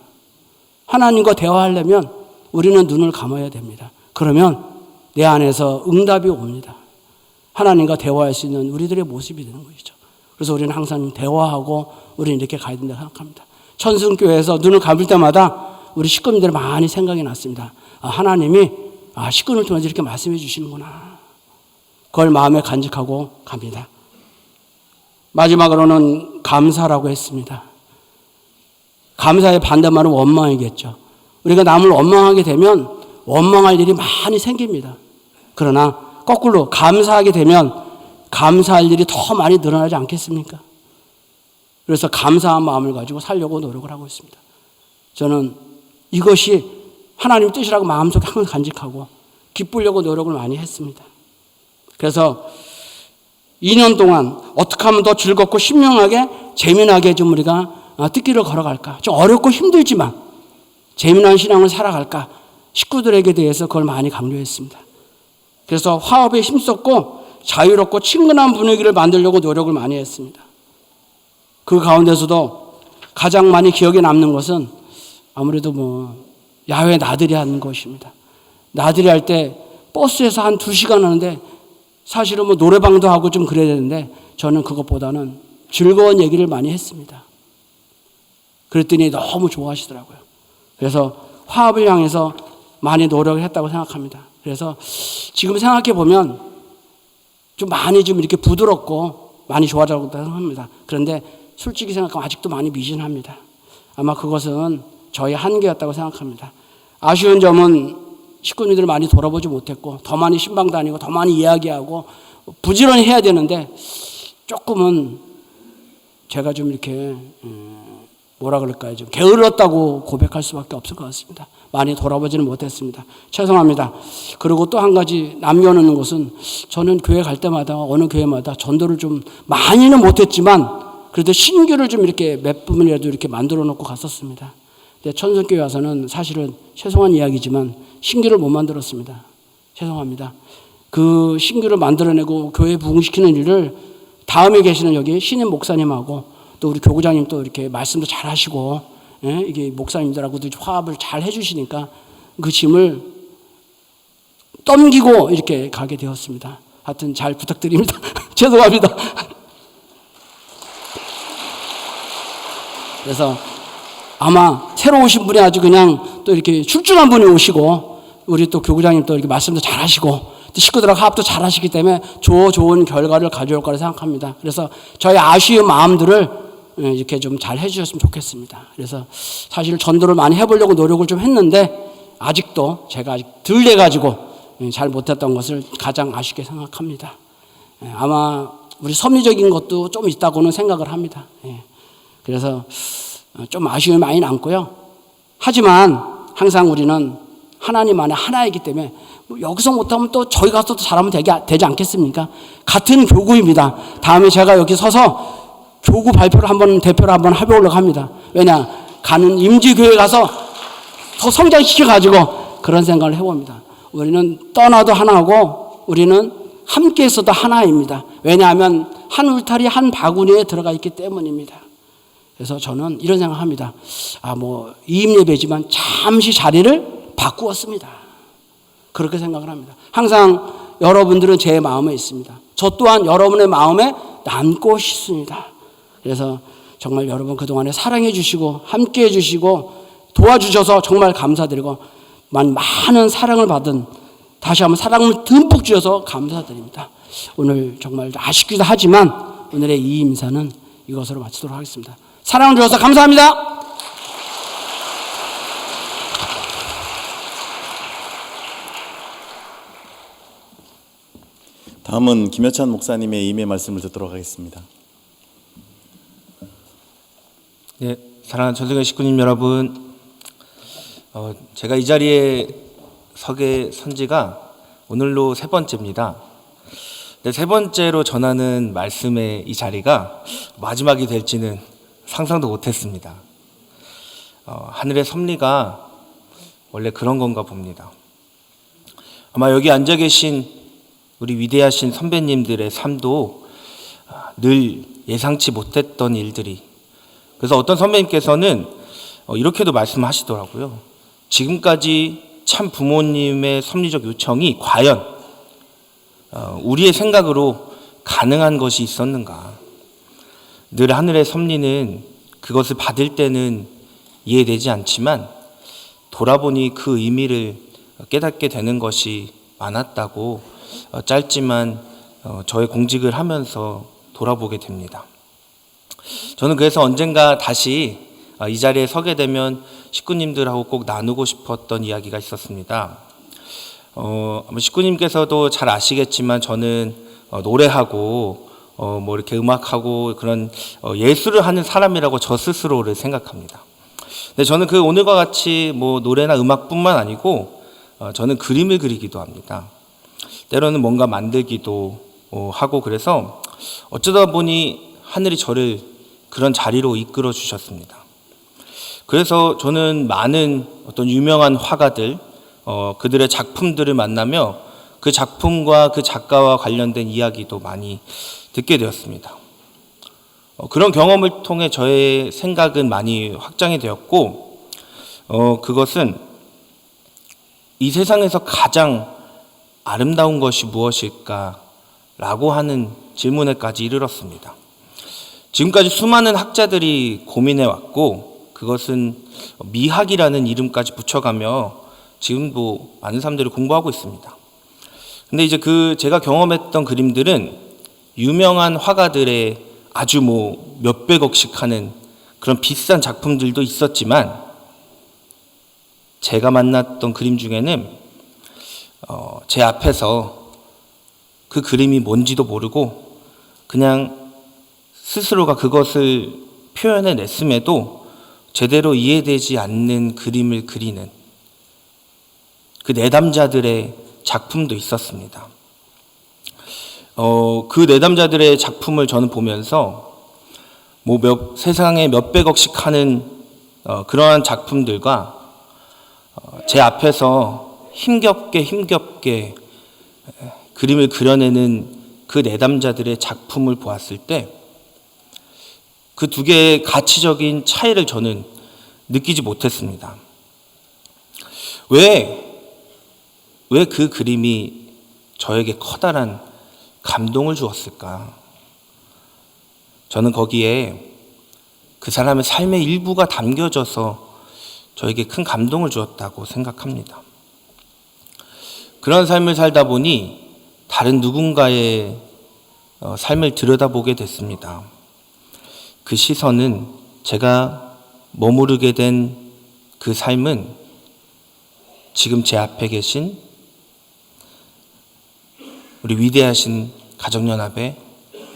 하나님과 대화하려면 우리는 눈을 감아야 됩니다. 그러면 내 안에서 응답이 옵니다. 하나님과 대화할 수 있는 우리들의 모습이 되는 것이죠. 그래서 우리는 항상 대화하고 우리는 이렇게 가야 된다고 생각합니다. 천승교회에서 눈을 감을 때마다 우리 식구님들이 많이 생각이 났습니다. 하나님이 식구를 통해서 이렇게 말씀해 주시는구나. 그걸 마음에 간직하고 갑니다. 마지막으로는 감사라고 했습니다. 감사의 반대말은 원망이겠죠. 우리가 남을 원망하게 되면 원망할 일이 많이 생깁니다. 그러나 거꾸로 감사하게 되면 감사할 일이 더 많이 늘어나지 않겠습니까? 그래서 감사한 마음을 가지고 살려고 노력을 하고 있습니다. 저는 이것이 하나님 뜻이라고 마음속에 항상 간직하고 기쁘려고 노력을 많이 했습니다. 그래서 2년 동안 어떻게 하면 더 즐겁고 신명하게 재미나게 좀 우리가 뜻길을 걸어갈까? 좀 어렵고 힘들지만 재미난 신앙을 살아갈까? 식구들에게 대해서 그걸 많이 강조했습니다. 그래서 화합에 힘썼고 자유롭고 친근한 분위기를 만들려고 노력을 많이 했습니다. 그 가운데서도 가장 많이 기억에 남는 것은 아무래도 야외 나들이 하는 것입니다. 나들이 할 때 버스에서 한 2시간 하는데 사실은 노래방도 하고 좀 그래야 되는데 저는 그것보다는 즐거운 얘기를 많이 했습니다. 그랬더니 너무 좋아하시더라고요. 그래서 화합을 향해서 많이 노력을 했다고 생각합니다. 그래서 지금 생각해 보면 좀 많이 좀 이렇게 부드럽고 많이 좋아졌다고 생각합니다. 그런데 솔직히 생각하면 아직도 많이 미진합니다. 아마 그것은 저의 한계였다고 생각합니다. 아쉬운 점은 식구님들을 많이 돌아보지 못했고 더 많이 신방 다니고 더 많이 이야기하고 부지런히 해야 되는데 조금은 제가 좀 이렇게 뭐라 그럴까요? 좀 게을렀다고 고백할 수밖에 없을 것 같습니다. 많이 돌아보지는 못했습니다. 죄송합니다. 그리고 또 한 가지 남겨놓는 것은 저는 교회 갈 때마다 어느 교회마다 전도를 좀 많이는 못했지만 그래도 신규를 좀 이렇게 몇 분이라도 이렇게 만들어 놓고 갔었습니다. 근데 천성교회 와서는 사실은 죄송한 이야기지만 신규를 못 만들었습니다. 죄송합니다. 그 신규를 만들어내고 교회 부흥시키는 일을 다음에 계시는 여기 신임 목사님하고 또 우리 교구장님 또 이렇게 말씀도 잘 하시고 이게 목사님들하고도 화합을 잘 해주시니까 그 짐을 넘기고 이렇게 가게 되었습니다. 하여튼 잘 부탁드립니다. 죄송합니다. 그래서 아마 새로 오신 분이 아주 그냥 또 이렇게 출중한 분이 오시고 우리 또 교구장님 또 이렇게 말씀도 잘 하시고 또 식구들하고 화합도 잘 하시기 때문에 좋은 결과를 가져올 거라 생각합니다. 그래서 저희 아쉬운 마음들을 이렇게 좀 잘 해주셨으면 좋겠습니다. 그래서 사실 전도를 많이 해보려고 노력을 좀 했는데 아직도 제가 아직 덜 돼가지고 잘 못했던 것을 가장 아쉽게 생각합니다. 아마 우리 섭리적인 것도 좀 있다고는 생각을 합니다. 그래서 좀 아쉬움이 많이 남고요. 하지만 항상 우리는 하나님 안에 하나이기 때문에 여기서 못하면 또 저희 가서 또 잘하면 되지 않겠습니까? 같은 교구입니다. 다음에 제가 여기 서서 교구 발표를 대표를 한번 해보려고 합니다. 왜냐? 가는 임지교회 가서 더 성장시켜가지고 그런 생각을 해봅니다. 우리는 떠나도 하나고 우리는 함께 있어도 하나입니다. 왜냐하면 한 울타리 한 바구니에 들어가 있기 때문입니다. 그래서 저는 이런 생각합니다. 이임 예배지만 잠시 자리를 바꾸었습니다. 그렇게 생각을 합니다. 항상 여러분들은 제 마음에 있습니다. 저 또한 여러분의 마음에 남고 싶습니다. 그래서 정말 여러분 그동안에 사랑해 주시고 함께 해 주시고 도와주셔서 정말 감사드리고 많은 사랑을 받은, 다시 한번 사랑을 듬뿍 주셔서 감사드립니다. 오늘 정말 아쉽기도 하지만 오늘의 이 인사는 이것으로 마치도록 하겠습니다. 사랑을 주셔서 감사합니다. 다음은 김여찬 목사님의 임의 말씀을 듣도록 하겠습니다. 네, 사랑하는 전승현 식구님 여러분, 제가 이 자리에 서게 선 지가 오늘로 3번째입니다. 네, 3번째로 전하는 말씀의 이 자리가 마지막이 될지는 상상도 못했습니다. 하늘의 섭리가 원래 그런 건가 봅니다. 아마 여기 앉아 계신 우리 위대하신 선배님들의 삶도 늘 예상치 못했던 일들이, 그래서 어떤 선배님께서는 이렇게도 말씀하시더라고요. 지금까지 참 부모님의 섭리적 요청이 과연 우리의 생각으로 가능한 것이 있었는가. 늘 하늘의 섭리는 그것을 받을 때는 이해되지 않지만 돌아보니 그 의미를 깨닫게 되는 것이 많았다고 짧지만 저의 공직을 하면서 돌아보게 됩니다. 저는 그래서 언젠가 다시 이 자리에 서게 되면 식구님들하고 꼭 나누고 싶었던 이야기가 있었습니다. 식구님께서도 잘 아시겠지만 저는 노래하고 이렇게 음악하고 그런 예술을 하는 사람이라고 저 스스로를 생각합니다. 근데 저는 그 오늘과 같이 노래나 음악뿐만 아니고 저는 그림을 그리기도 합니다. 때로는 뭔가 만들기도 하고, 그래서 어쩌다 보니 하늘이 저를 그런 자리로 이끌어 주셨습니다. 그래서 저는 많은 어떤 유명한 화가들, 그들의 작품들을 만나며 그 작품과 그 작가와 관련된 이야기도 많이 듣게 되었습니다. 그런 경험을 통해 저의 생각은 많이 확장이 되었고, 그것은 이 세상에서 가장 아름다운 것이 무엇일까라고 하는 질문에까지 이르렀습니다. 지금까지 수많은 학자들이 고민해왔고, 그것은 미학이라는 이름까지 붙여가며 지금도 많은 사람들이 공부하고 있습니다. 근데 이제 제가 경험했던 그림들은 유명한 화가들의 아주 몇백억씩 하는 그런 비싼 작품들도 있었지만, 제가 만났던 그림 중에는 제 앞에서 그 그림이 뭔지도 모르고 그냥 스스로가 그것을 표현해냈음에도 제대로 이해되지 않는 그림을 그리는 그 내담자들의 작품도 있었습니다. 그 내담자들의 작품을 저는 보면서 세상에 몇백억씩 하는 그러한 작품들과 제 앞에서 힘겹게 그림을 그려내는 그 내담자들의 작품을 보았을 때 그 두 개의 가치적인 차이를 저는 느끼지 못했습니다. 왜 그 그림이 저에게 커다란 감동을 주었을까? 저는 거기에 그 사람의 삶의 일부가 담겨져서 저에게 큰 감동을 주었다고 생각합니다. 그런 삶을 살다 보니 다른 누군가의 삶을 들여다보게 됐습니다. 그 시선은, 제가 머무르게 된 그 삶은 지금 제 앞에 계신 우리 위대하신 가정연합의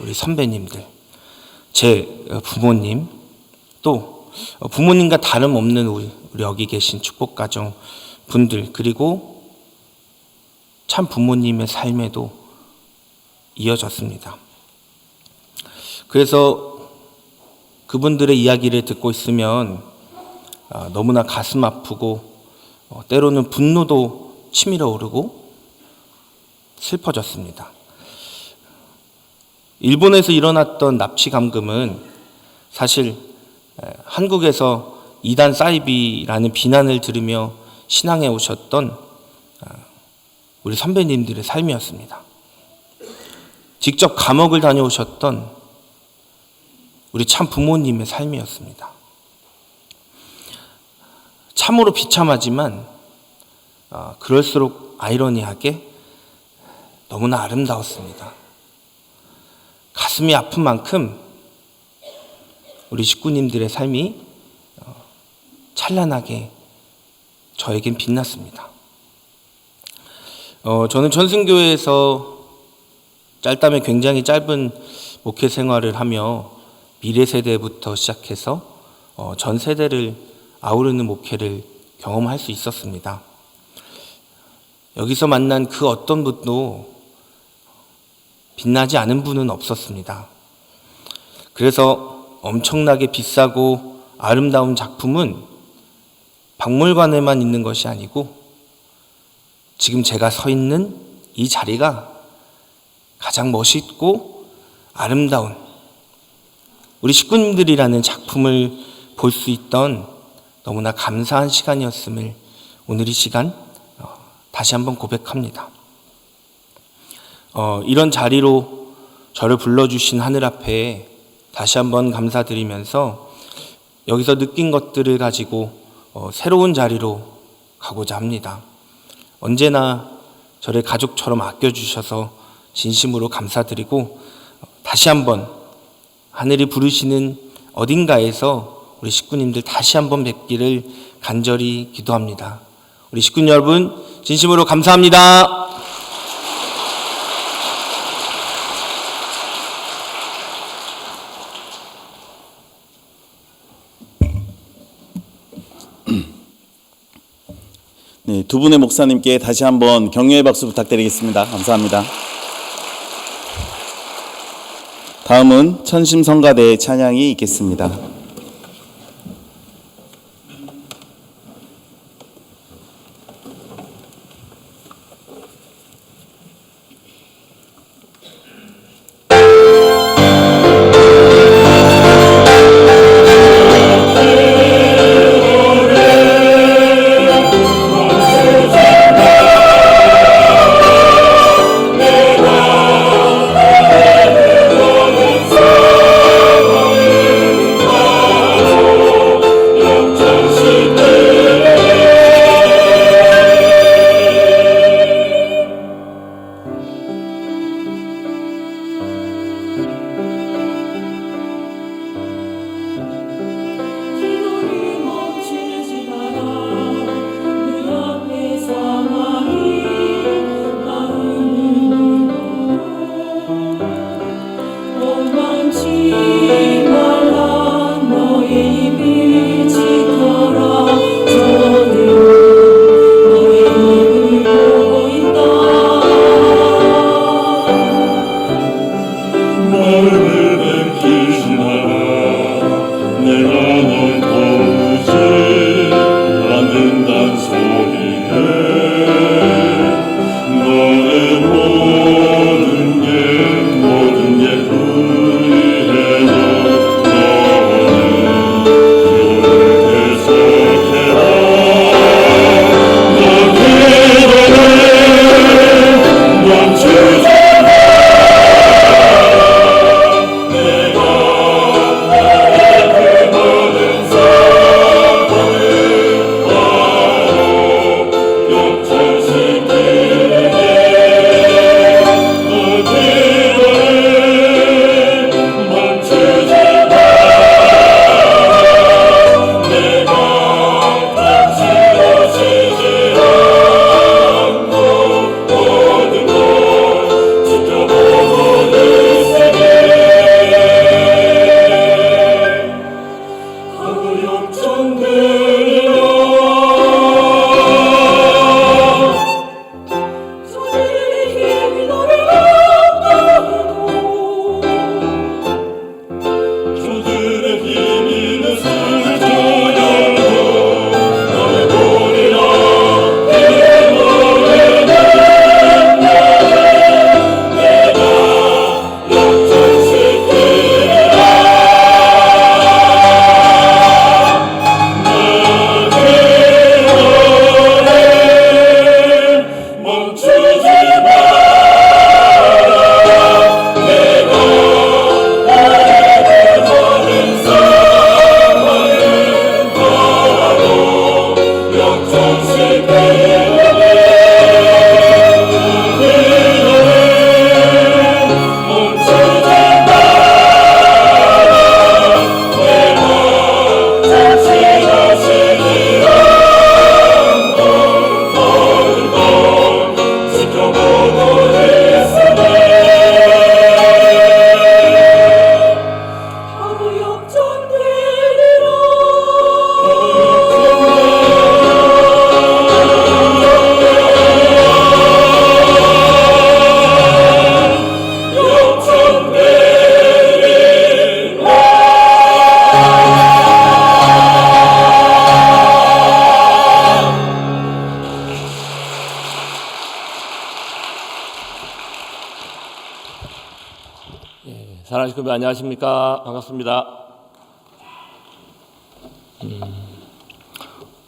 우리 선배님들, 제 부모님, 또 부모님과 다름없는 우리 여기 계신 축복가정 분들, 그리고 참 부모님의 삶에도 이어졌습니다. 그래서 그분들의 이야기를 듣고 있으면 너무나 가슴 아프고 때로는 분노도 치밀어 오르고 슬퍼졌습니다. 일본에서 일어났던 납치 감금은 사실 한국에서 이단 사이비라는 비난을 들으며 신앙에 오셨던 우리 선배님들의 삶이었습니다. 직접 감옥을 다녀오셨던 우리 참 부모님의 삶이었습니다. 참으로 비참하지만 그럴수록 아이러니하게 너무나 아름다웠습니다. 가슴이 아픈 만큼 우리 식구님들의 삶이 찬란하게 저에겐 빛났습니다. 저는 천승교회에서 짧다면 굉장히 짧은 목회 생활을 하며 미래 세대부터 시작해서 전 세대를 아우르는 목회를 경험할 수 있었습니다. 여기서 만난 그 어떤 분도 빛나지 않은 분은 없었습니다. 그래서 엄청나게 비싸고 아름다운 작품은 박물관에만 있는 것이 아니고 지금 제가 서 있는 이 자리가 가장 멋있고 아름다운 우리 식구님들이라는 작품을 볼 수 있던 너무나 감사한 시간이었음을 오늘 이 시간 다시 한번 고백합니다. 이런 자리로 저를 불러주신 하늘 앞에 다시 한번 감사드리면서 여기서 느낀 것들을 가지고 새로운 자리로 가고자 합니다. 언제나 저를 가족처럼 아껴주셔서 진심으로 감사드리고 다시 한번 하늘이 부르시는 어딘가에서 우리 식구님들 다시 한번 뵙기를 간절히 기도합니다. 우리 식구님 여러분 진심으로 감사합니다. 네, 두 분의 목사님께 다시 한번 격려의 박수 부탁드리겠습니다. 감사합니다. 다음은 천심성가대의 찬양이 있겠습니다. 내 사랑하는 식구들 안녕하십니까? 반갑습니다.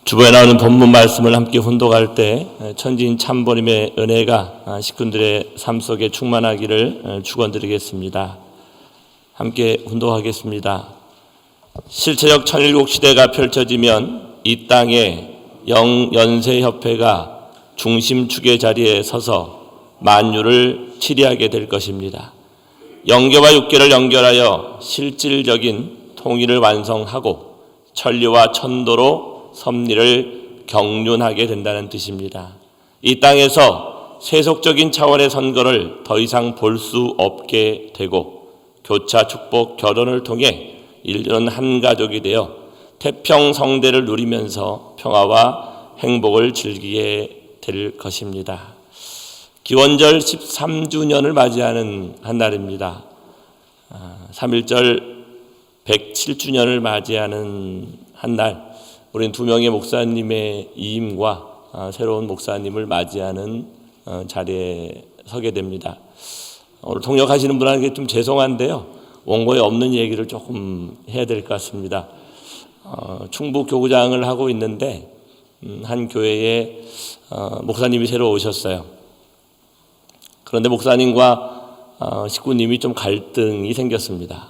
주보에 나오는 본문 말씀을 함께 훈독할 때 천지인 참부모님의 은혜가 식구들의 삶 속에 충만하기를 축원드리겠습니다. 함께 훈독하겠습니다. 실체적 천일국 시대가 펼쳐지면 이 땅에 영연세협회가 중심축의 자리에 서서 만유를 치리하게 될 것입니다. 영계와 육계를 연결하여 실질적인 통일을 완성하고 천리와 천도로 섭리를 경륜하게 된다는 뜻입니다. 이 땅에서 세속적인 차원의 선거를 더 이상 볼 수 없게 되고 교차, 축복, 결혼을 통해 인류는 한 가족이 되어 태평성대를 누리면서 평화와 행복을 즐기게 될 것입니다. 기원절 13주년을 맞이하는 한 날입니다. 3.1절 107주년을 맞이하는 한 날, 우리는 두 명의 목사님의 이임과 새로운 목사님을 맞이하는 자리에 서게 됩니다. 오늘 통역하시는 분에게 좀 죄송한데요, 원고에 없는 얘기를 조금 해야 될 것 같습니다. 충북 교구장을 하고 있는데 한 교회에 목사님이 새로 오셨어요. 그런데 목사님과 식구님이 좀 갈등이 생겼습니다.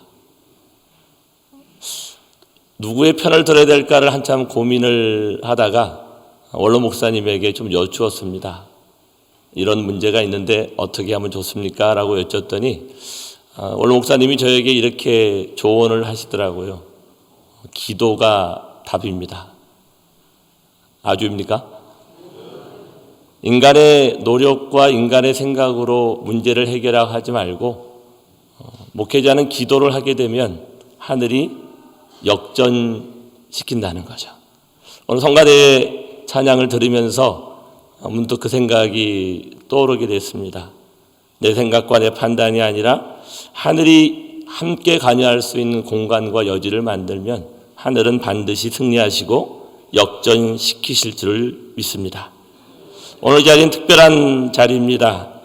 누구의 편을 들어야 될까를 한참 고민을 하다가 원로 목사님에게 좀 여쭈었습니다. 이런 문제가 있는데 어떻게 하면 좋습니까? 라고 여쭈었더니 원로 목사님이 저에게 이렇게 조언을 하시더라고요. 기도가 답입니다. 아주입니까? 인간의 노력과 인간의 생각으로 문제를 해결하지 말고 목회자는 기도를 하게 되면 하늘이 역전시킨다는 거죠. 오늘 성가대 찬양을 들으면서 문득 그 생각이 떠오르게 됐습니다. 내 생각과 내 판단이 아니라 하늘이 함께 관여할 수 있는 공간과 여지를 만들면 하늘은 반드시 승리하시고 역전시키실 줄을 믿습니다. 오늘 자리는 특별한 자리입니다.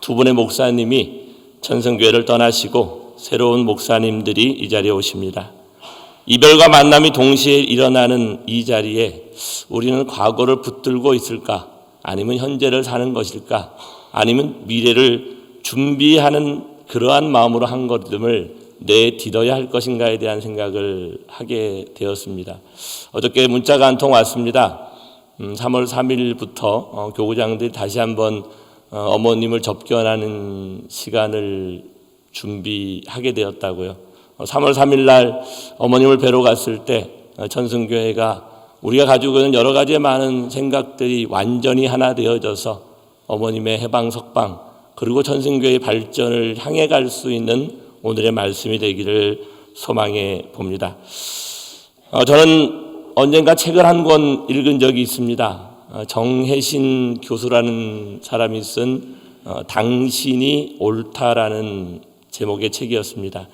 두 분의 목사님이 천성교회를 떠나시고 새로운 목사님들이 이 자리에 오십니다. 이별과 만남이 동시에 일어나는 이 자리에 우리는 과거를 붙들고 있을까? 아니면 현재를 사는 것일까? 아니면 미래를 준비하는 그러한 마음으로 한 걸음을 내딛어야 할 것인가에 대한 생각을 하게 되었습니다. 어저께 문자가 한 통 왔습니다. 3월 3일부터 교구장들이 다시 한번 어머님을 접견하는 시간을 준비하게 되었다고요. 3월 3일 날 어머님을 뵈러 갔을 때 천승교회가 우리가 가지고 있는 여러 가지 많은 생각들이 완전히 하나 되어져서 어머님의 해방 석방 그리고 천승교회의 발전을 향해 갈 수 있는 오늘의 말씀이 되기를 소망해 봅니다. 저는 언젠가 책을 한 권 읽은 적이 있습니다. 정혜신 교수라는 사람이 쓴 당신이 옳다라는 제목의 책이었습니다.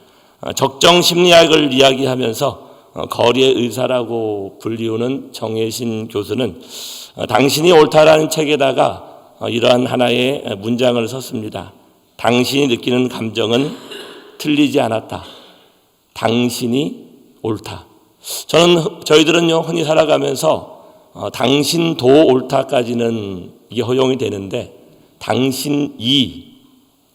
적정심리학을 이야기하면서 거리의 의사라고 불리우는 정혜신 교수는 당신이 옳다라는 책에다가 이러한 하나의 문장을 썼습니다. 당신이 느끼는 감정은 틀리지 않았다. 당신이 옳다. 저희들은요, 흔히 살아가면서 당신도 옳다까지는 이게 허용이 되는데 당신이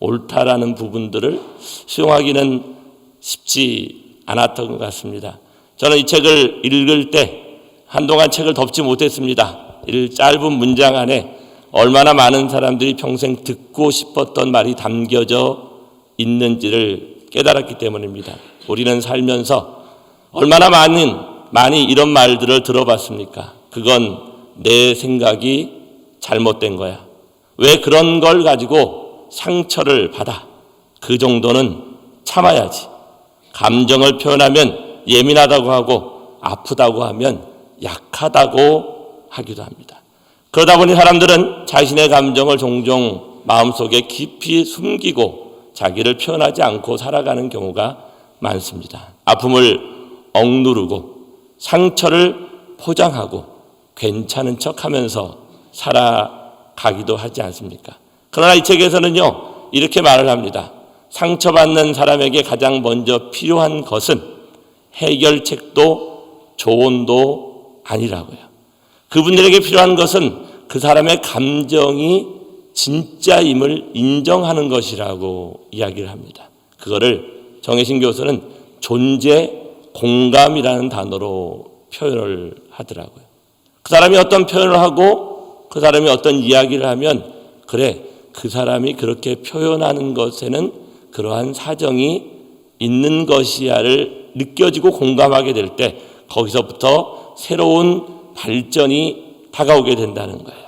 옳다라는 부분들을 수용하기는 쉽지 않았던 것 같습니다. 저는 이 책을 읽을 때 한동안 책을 덮지 못했습니다. 이 짧은 문장 안에 얼마나 많은 사람들이 평생 듣고 싶었던 말이 담겨져 있는지를 깨달았기 때문입니다. 우리는 살면서 얼마나 많이 이런 말들을 들어봤습니까? 그건 내 생각이 잘못된 거야. 왜 그런 걸 가지고 상처를 받아? 그 정도는 참아야지. 감정을 표현하면 예민하다고 하고 아프다고 하면 약하다고 하기도 합니다. 그러다 보니 사람들은 자신의 감정을 종종 마음속에 깊이 숨기고 자기를 표현하지 않고 살아가는 경우가 많습니다. 아픔을 억누르고 상처를 포장하고 괜찮은 척하면서 살아가기도 하지 않습니까? 그러나 이 책에서는요, 이렇게 말을 합니다. 상처받는 사람에게 가장 먼저 필요한 것은 해결책도 조언도 아니라고요. 그분들에게 필요한 것은 그 사람의 감정이 진짜임을 인정하는 것이라고 이야기를 합니다. 그거를 정혜신 교수는 존재 공감이라는 단어로 표현을 하더라고요. 그 사람이 어떤 표현을 하고 그 사람이 어떤 이야기를 하면 그래, 그 사람이 그렇게 표현하는 것에는 그러한 사정이 있는 것이야를 느껴지고 공감하게 될 때 거기서부터 새로운 발전이 다가오게 된다는 거예요.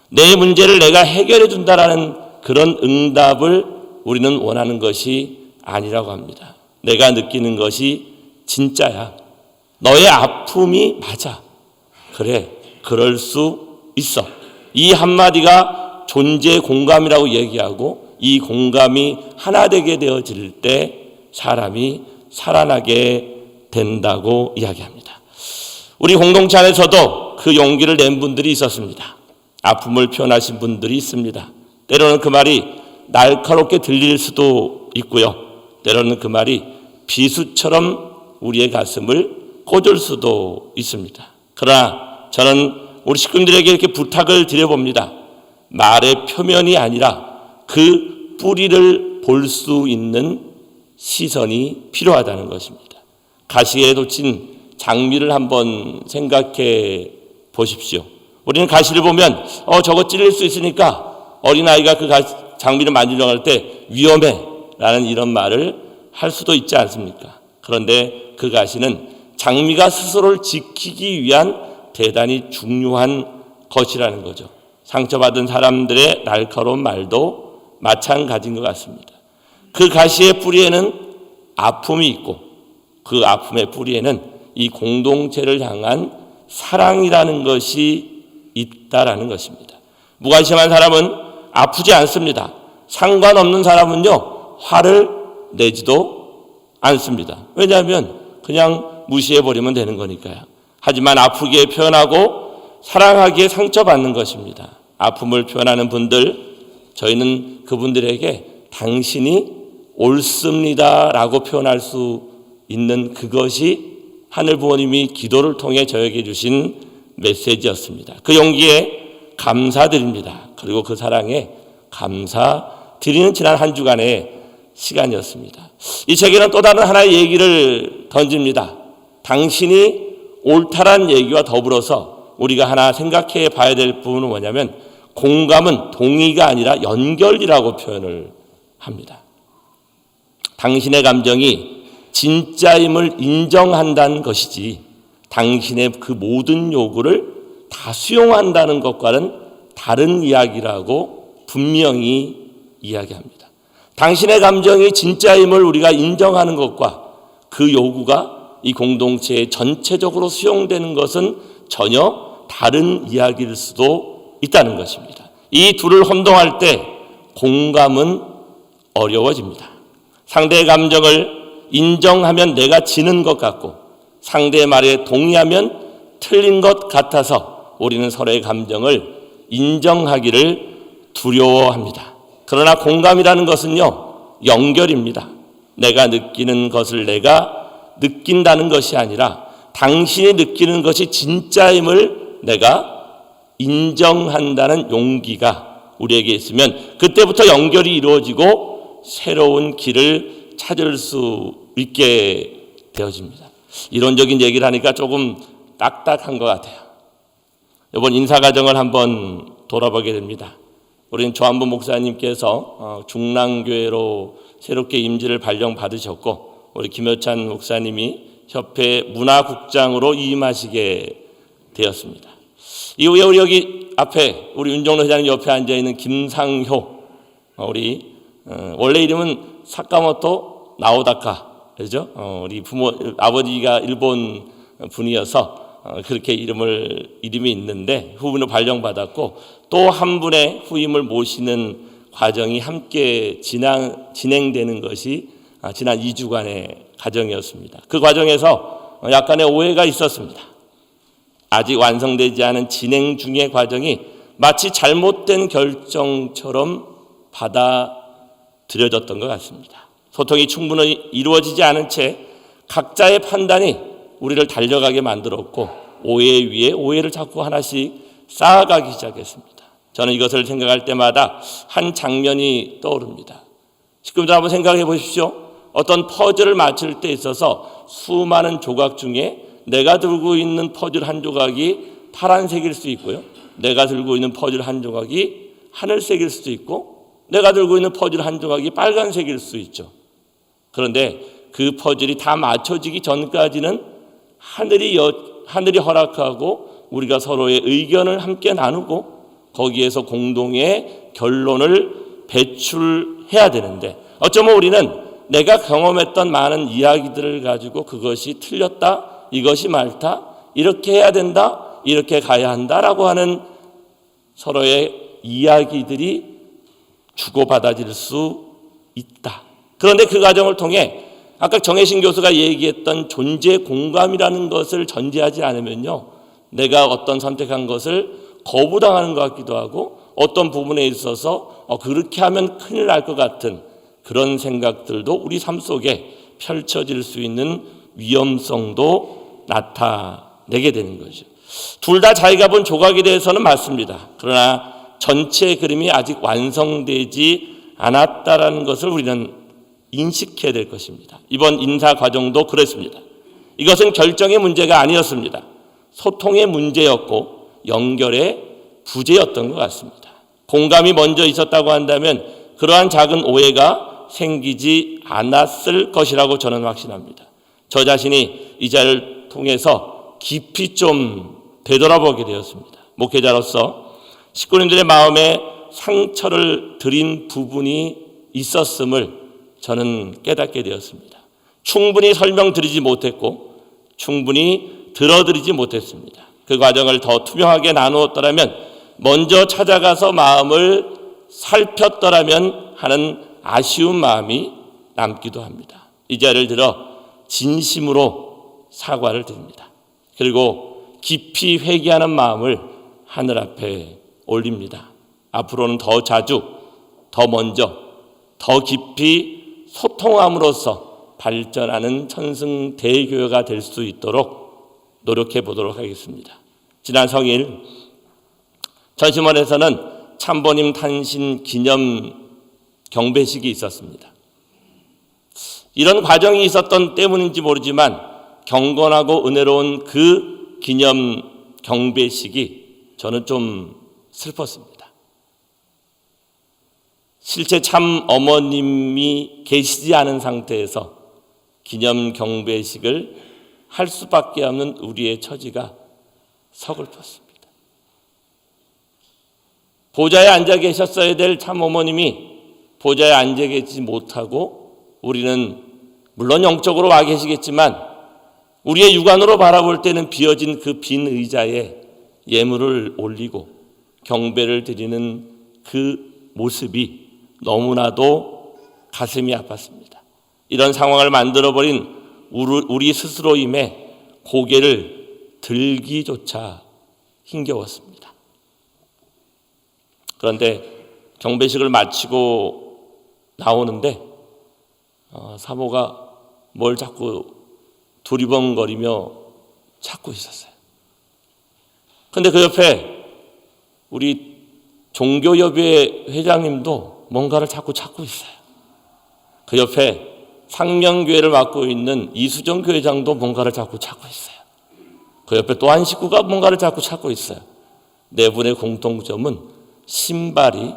내 문제를 내가 해결해 준다라는 그런 응답을 우리는 원하는 것이 아니라고 합니다. 내가 느끼는 것이 진짜야. 너의 아픔이 맞아. 그래, 그럴 수 있어. 이 한마디가 존재 공감이라고 얘기하고 이 공감이 하나 되게 되어질 때 사람이 살아나게 된다고 이야기합니다. 우리 공동체 안에서도 그 용기를 낸 분들이 있었습니다. 아픔을 표현하신 분들이 있습니다. 때로는 그 말이 날카롭게 들릴 수도 있고요. 때로는 그 말이 비수처럼 우리의 가슴을 꽂을 수도 있습니다. 그러나 저는 우리 식구들에게 이렇게 부탁을 드려봅니다. 말의 표면이 아니라 그 뿌리를 볼 수 있는 시선이 필요하다는 것입니다. 가시에 돋친 장미를 한번 생각해 보십시오. 우리는 가시를 보면 저거 찔릴 수 있으니까 어린아이가 그 장미를 만지려고 할 때 위험해 라는 이런 말을 할 수도 있지 않습니까? 그런데 그 가시는 장미가 스스로를 지키기 위한 대단히 중요한 것이라는 거죠. 상처받은 사람들의 날카로운 말도 마찬가지인 것 같습니다. 그 가시의 뿌리에는 아픔이 있고 그 아픔의 뿌리에는 이 공동체를 향한 사랑이라는 것이 있다라는 것입니다. 무관심한 사람은 아프지 않습니다. 상관없는 사람은요, 화를 내지도 않습니다. 왜냐하면 그냥 무시해버리면 되는 거니까요. 하지만 아프게 표현하고 사랑하기에 상처받는 것입니다. 아픔을 표현하는 분들, 저희는 그분들에게 당신이 옳습니다라고 표현할 수 있는 그것이 하늘 부모님이 기도를 통해 저에게 주신 메시지였습니다. 그 용기에 감사드립니다. 그리고 그 사랑에 감사드리는 지난 한 주간의 시간이었습니다. 이 책에는 또 다른 하나의 얘기를 던집니다. 당신이 옳다란 얘기와 더불어서 우리가 하나 생각해 봐야 될 부분은 뭐냐면 공감은 동의가 아니라 연결이라고 표현을 합니다. 당신의 감정이 진짜임을 인정한다는 것이지 당신의 그 모든 요구를 다 수용한다는 것과는 다른 이야기라고 분명히 이야기합니다. 당신의 감정이 진짜임을 우리가 인정하는 것과 그 요구가 이 공동체에 전체적으로 수용되는 것은 전혀 다른 이야기일 수도 있다는 것입니다. 이 둘을 혼동할 때 공감은 어려워집니다. 상대의 감정을 인정하면 내가 지는 것 같고 상대의 말에 동의하면 틀린 것 같아서 우리는 서로의 감정을 인정하기를 두려워합니다. 그러나 공감이라는 것은요, 연결입니다. 내가 느끼는 것을 내가 느낀다는 것이 아니라 당신이 느끼는 것이 진짜임을 내가 인정한다는 용기가 우리에게 있으면 그때부터 연결이 이루어지고 새로운 길을 찾을 수 있게 되어집니다. 이론적인 얘기를 하니까 조금 딱딱한 것 같아요. 이번 인사과정을 한번 돌아보게 됩니다. 우리는 조한부 목사님께서 중랑교회로 새롭게 임지를 발령받으셨고 우리 김효찬 목사님이 협회 문화국장으로 임하시게 되었습니다. 이후에 우리 여기 앞에 우리 윤정로 회장님 옆에 앉아있는 김상효, 우리 원래 이름은 사카모토 나오다카, 그죠? 우리 아버지가 일본 분이어서 그렇게 이름이 있는데 후임을 발령받았고 또 한 분의 후임을 모시는 과정이 함께 진행되는 것이 지난 2주간의 과정이었습니다. 그 과정에서 약간의 오해가 있었습니다. 아직 완성되지 않은 진행 중의 과정이 마치 잘못된 결정처럼 받아들여졌던 것 같습니다. 소통이 충분히 이루어지지 않은 채 각자의 판단이 우리를 달려가게 만들었고 오해 위에 오해를 자꾸 하나씩 쌓아가기 시작했습니다. 저는 이것을 생각할 때마다 한 장면이 떠오릅니다. 지금도 한번 생각해 보십시오. 어떤 퍼즐을 맞출 때 있어서 수많은 조각 중에 내가 들고 있는 퍼즐 한 조각이 파란색일 수 있고요. 내가 들고 있는 퍼즐 한 조각이 하늘색일 수도 있고 내가 들고 있는 퍼즐 한 조각이 빨간색일 수 있죠. 그런데 그 퍼즐이 다 맞춰지기 전까지는 하늘이 허락하고 우리가 서로의 의견을 함께 나누고 거기에서 공동의 결론을 배출해야 되는데 어쩌면 우리는 내가 경험했던 많은 이야기들을 가지고 그것이 틀렸다, 이것이 맞다, 이렇게 해야 된다, 이렇게 가야 한다라고 하는 서로의 이야기들이 주고받아질 수 있다. 그런데 그 과정을 통해 아까 정혜신 교수가 얘기했던 존재 공감이라는 것을 전제하지 않으면요, 내가 어떤 선택한 것을 거부당하는 것 같기도 하고 어떤 부분에 있어서 그렇게 하면 큰일 날 것 같은 그런 생각들도 우리 삶 속에 펼쳐질 수 있는 위험성도 나타내게 되는 거죠. 둘 다 자기가 본 조각에 대해서는 맞습니다. 그러나 전체 그림이 아직 완성되지 않았다라는 것을 우리는 인식해야 될 것입니다. 이번 인사 과정도 그랬습니다. 이것은 결정의 문제가 아니었습니다. 소통의 문제였고 연결의 부재였던 것 같습니다. 공감이 먼저 있었다고 한다면 그러한 작은 오해가 생기지 않았을 것이라고 저는 확신합니다. 저 자신이 이 자리를 통해서 깊이 좀 되돌아보게 되었습니다. 목회자로서 식구님들의 마음에 상처를 드린 부분이 있었음을 저는 깨닫게 되었습니다. 충분히 설명드리지 못했고 충분히 들어드리지 못했습니다. 그 과정을 더 투명하게 나누었더라면, 먼저 찾아가서 마음을 살폈더라면 하는 아쉬운 마음이 남기도 합니다. 이 자리를 들어 진심으로 사과를 드립니다. 그리고 깊이 회개하는 마음을 하늘 앞에 올립니다. 앞으로는 더 자주, 더 먼저, 더 깊이 소통함으로써 발전하는 천승대교회가 될 수 있도록 노력해 보도록 하겠습니다. 지난 성일 전시원에서는 참보님 탄신 기념 경배식이 있었습니다. 이런 과정이 있었던 때문인지 모르지만 경건하고 은혜로운 그 기념 경배식이 저는 좀 슬펐습니다. 실제 참 어머님이 계시지 않은 상태에서 기념 경배식을 할 수밖에 없는 우리의 처지가 서글펐습니다. 보좌에 앉아 계셨어야 될 참 어머님이 보좌에 앉아 계시지 못하고 우리는 물론 영적으로 와 계시겠지만 우리의 육안으로 바라볼 때는 비어진 그 빈 의자에 예물을 올리고 경배를 드리는 그 모습이 너무나도 가슴이 아팠습니다. 이런 상황을 만들어버린 우리 스스로임에 고개를 들기조차 힘겨웠습니다. 그런데 경배식을 마치고 나오는데 사모가 뭘 자꾸 두리번거리며 찾고 있었어요. 그런데 그 옆에 우리 종교협의회 회장님도 뭔가를 자꾸 찾고 있어요. 그 옆에 상명교회를 맡고 있는 이수정 교회장도 뭔가를 자꾸 찾고 있어요. 그 옆에 또 한 식구가 뭔가를 자꾸 찾고 있어요. 네 분의 공통점은 신발이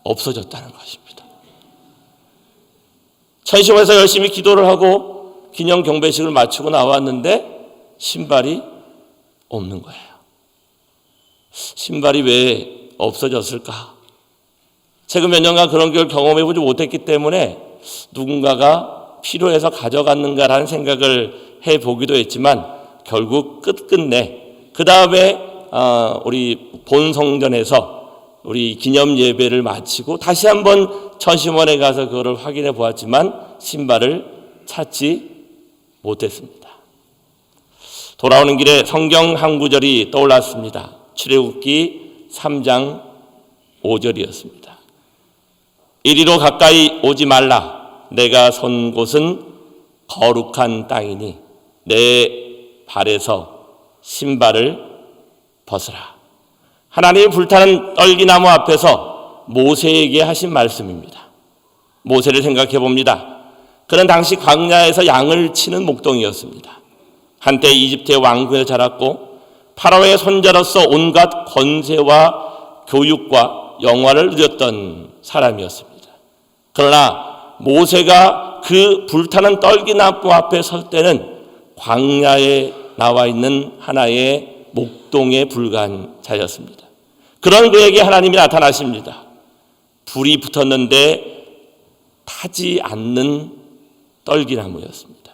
없어졌다는 것입니다. 천시원에서 열심히 기도를 하고 기념 경배식을 마치고 나왔는데 신발이 없는 거예요. 신발이 왜 없어졌을까? 최근 몇 년간 그런 걸 경험해보지 못했기 때문에 누군가가 필요해서 가져갔는가라는 생각을 해보기도 했지만 결국 끝끝내 그 다음에 우리 본성전에서 우리 기념 예배를 마치고 다시 한번 천심원에 가서 그거를 확인해 보았지만 신발을 찾지 못했습니다. 돌아오는 길에 성경 한 구절이 떠올랐습니다. 출애굽기 3장 5절이었습니다. 이리로 가까이 오지 말라. 내가 선 곳은 거룩한 땅이니 내 발에서 신발을 벗으라. 하나님이 불타는 떨기나무 앞에서 모세에게 하신 말씀입니다. 모세를 생각해 봅니다. 그는 당시 광야에서 양을 치는 목동이었습니다. 한때 이집트의 왕궁에서 자랐고 파라오의 손자로서 온갖 권세와 교육과 영화를 누렸던 사람이었습니다. 그러나 모세가 그 불타는 떨기나무 앞에 설 때는 광야에 나와 있는 하나의 목동에 불과한 자였습니다. 그런 그에게 하나님이 나타나십니다. 불이 붙었는데 타지 않는 떨기나무였습니다.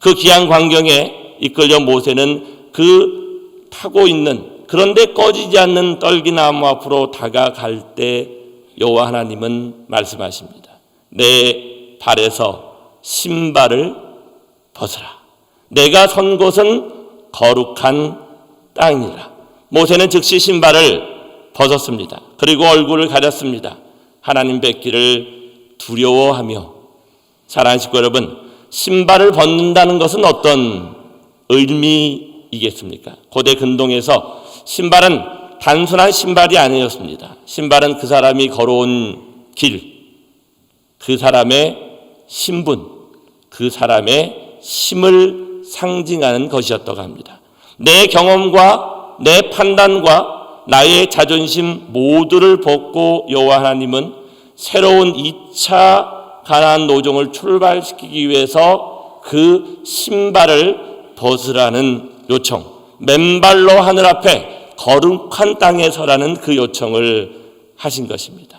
그 귀한 광경에 이끌려 모세는 그 타고 있는 그런데 꺼지지 않는 떨기나무 앞으로 다가갈 때 여호와 하나님은 말씀하십니다. 내 발에서 신발을 벗으라. 내가 선 곳은 거룩한 땅이라. 모세는 즉시 신발을 벗었습니다. 그리고 얼굴을 가렸습니다. 하나님 뵙기를 두려워하며. 사랑하는 식구 여러분, 신발을 벗는다는 것은 어떤 의미이겠습니까? 고대 근동에서 신발은 단순한 신발이 아니었습니다. 신발은 그 사람이 걸어온 길, 그 사람의 신분, 그 사람의 힘을 상징하는 것이었다고 합니다. 내 경험과 내 판단과 나의 자존심 모두를 벗고 여호와 하나님은 새로운 2차 가나안 노정을 출발시키기 위해서 그 신발을 벗으라는 요청, 맨발로 하늘 앞에 거룩한 땅에 서라는 그 요청을 하신 것입니다.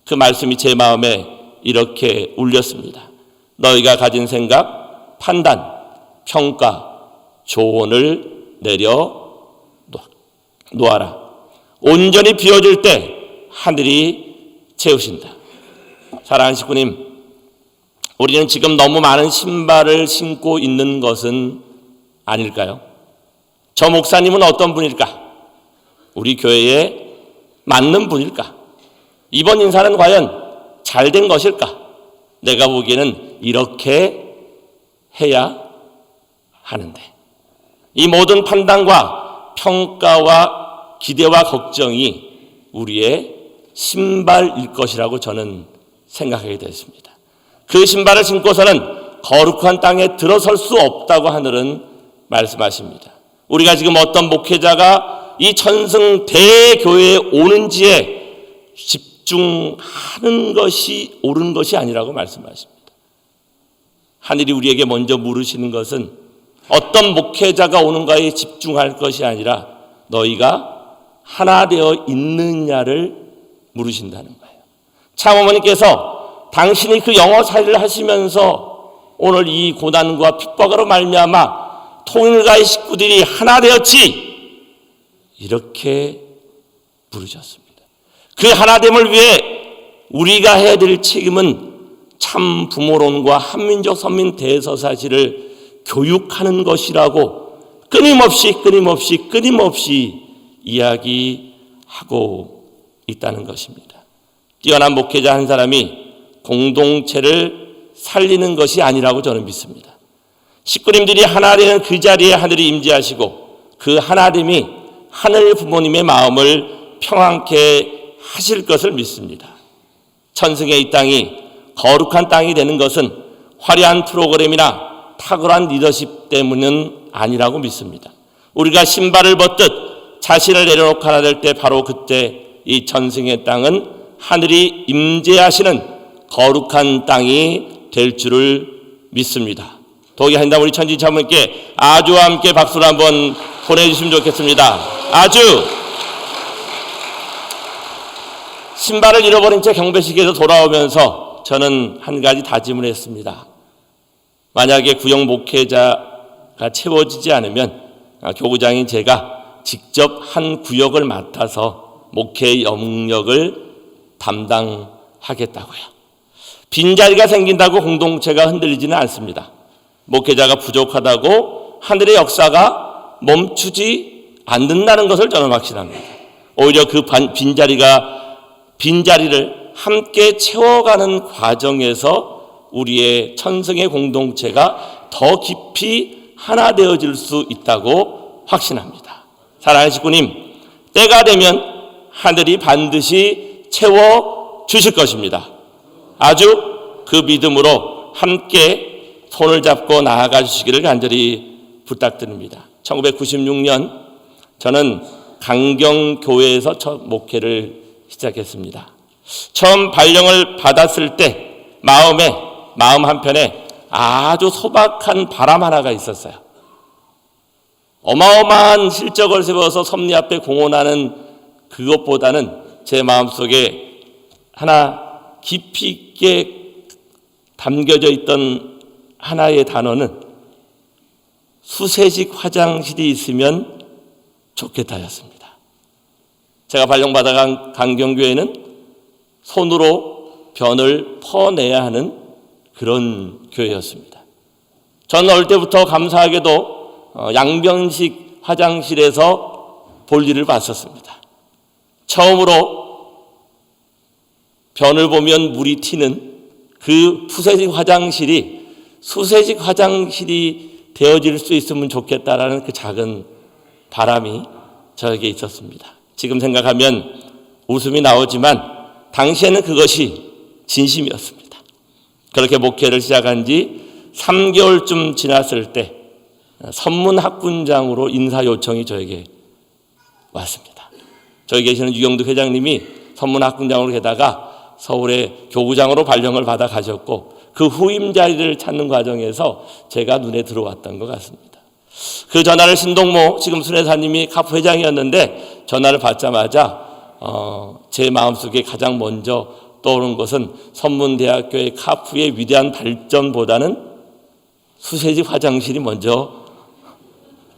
그 말씀이 제 마음에 이렇게 울렸습니다. 너희가 가진 생각, 판단, 평가, 조언을 내려 놓아라. 온전히 비워질 때 하늘이 채우신다. 사랑하는 식구님, 우리는 지금 너무 많은 신발을 신고 있는 것은 아닐까요? 저 목사님은 어떤 분일까? 우리 교회에 맞는 분일까? 이번 인사는 과연 잘된 것일까? 내가 보기에는 이렇게 해야 하는데, 이 모든 판단과 평가와 기대와 걱정이 우리의 신발일 것이라고 저는 생각하게 됐습니다. 그 신발을 신고서는 거룩한 땅에 들어설 수 없다고 하늘은 말씀하십니다. 우리가 지금 어떤 목회자가 이 천승 대교회에 오는지에 집중하는 것이 옳은 것이 아니라고 말씀하십니다. 하늘이 우리에게 먼저 물으시는 것은 어떤 목회자가 오는가에 집중할 것이 아니라 너희가 하나 되어 있느냐를 물으신다는 거예요. 참어머니께서 당신이 그 영어 사회를 하시면서 오늘 이 고난과 핍박으로 말미암아 통일가의 식구들이 하나 되었지, 이렇게 부르셨습니다. 그 하나됨을 위해 우리가 해야 될 책임은 참 부모론과 한민족 선민 대서사시를 교육하는 것이라고 끊임없이 이야기하고 있다는 것입니다. 뛰어난 목회자 한 사람이 공동체를 살리는 것이 아니라고 저는 믿습니다. 식구님들이 하나 되는 그 자리에 하늘이 임재하시고 그 하나됨이 하늘 부모님의 마음을 평안케 하실 것을 믿습니다. 천승의 이 땅이 거룩한 땅이 되는 것은 화려한 프로그램이나 탁월한 리더십 때문은 아니라고 믿습니다. 우리가 신발을 벗듯 자신을 내려놓고 하나 될 때 바로 그때 이 천승의 땅은 하늘이 임재하시는 거룩한 땅이 될 줄을 믿습니다. 도기 한다 우리 천지 참모님께 아주와 함께 박수를 한번 보내주시면 좋겠습니다. 아주. 신발을 잃어버린 채 경배식에서 돌아오면서 저는 한 가지 다짐을 했습니다. 만약에 구역 목회자가 채워지지 않으면 교구장인 제가 직접 한 구역을 맡아서 목회 영역을 담당하겠다고요. 빈자리가 생긴다고 공동체가 흔들리지는 않습니다. 목회자가 부족하다고 하늘의 역사가 멈추지 않는다는 것을 저는 확신합니다. 오히려 그 빈자리를 함께 채워가는 과정에서 우리의 천성의 공동체가 더 깊이 하나 되어질 수 있다고 확신합니다. 사랑하는 식구님, 때가 되면 하늘이 반드시 채워 주실 것입니다. 아주 그 믿음으로 함께 손을 잡고 나아가 주시기를 간절히 부탁드립니다. 1996년 저는 강경교회에서 첫 목회를 시작했습니다. 처음 발령을 받았을 때 마음 한편에 아주 소박한 바람 하나가 있었어요. 어마어마한 실적을 세워서 섭리 앞에 공헌하는 그것보다는 제 마음속에 하나 깊이 있게 담겨져 있던 하나의 단어는 수세식 화장실이 있으면 좋겠다였습니다. 제가 발령받아간 강경교회는 손으로 변을 퍼내야 하는 그런 교회였습니다. 전 어릴 때부터 감사하게도 양변식 화장실에서 볼일을 봤었습니다. 처음으로 변을 보면 물이 튀는 그 푸세식 화장실이 수세식 화장실이 되어질 수 있으면 좋겠다라는 그 작은 바람이 저에게 있었습니다. 지금 생각하면 웃음이 나오지만 당시에는 그것이 진심이었습니다. 그렇게 목회를 시작한 지 3개월쯤 지났을 때 선문학군장으로 인사 요청이 저에게 왔습니다. 저기 계시는 유경득 회장님이 선문학군장으로 게다가 서울의 교구장으로 발령을 받아 가셨고 그 후임 자리를 찾는 과정에서 제가 눈에 들어왔던 것 같습니다. 그 전화를 신동모 지금 순회사님이 카프 회장이었는데 전화를 받자마자 제 마음속에 가장 먼저 떠오른 것은 선문대학교의 카프의 위대한 발전보다는 수세식 화장실이 먼저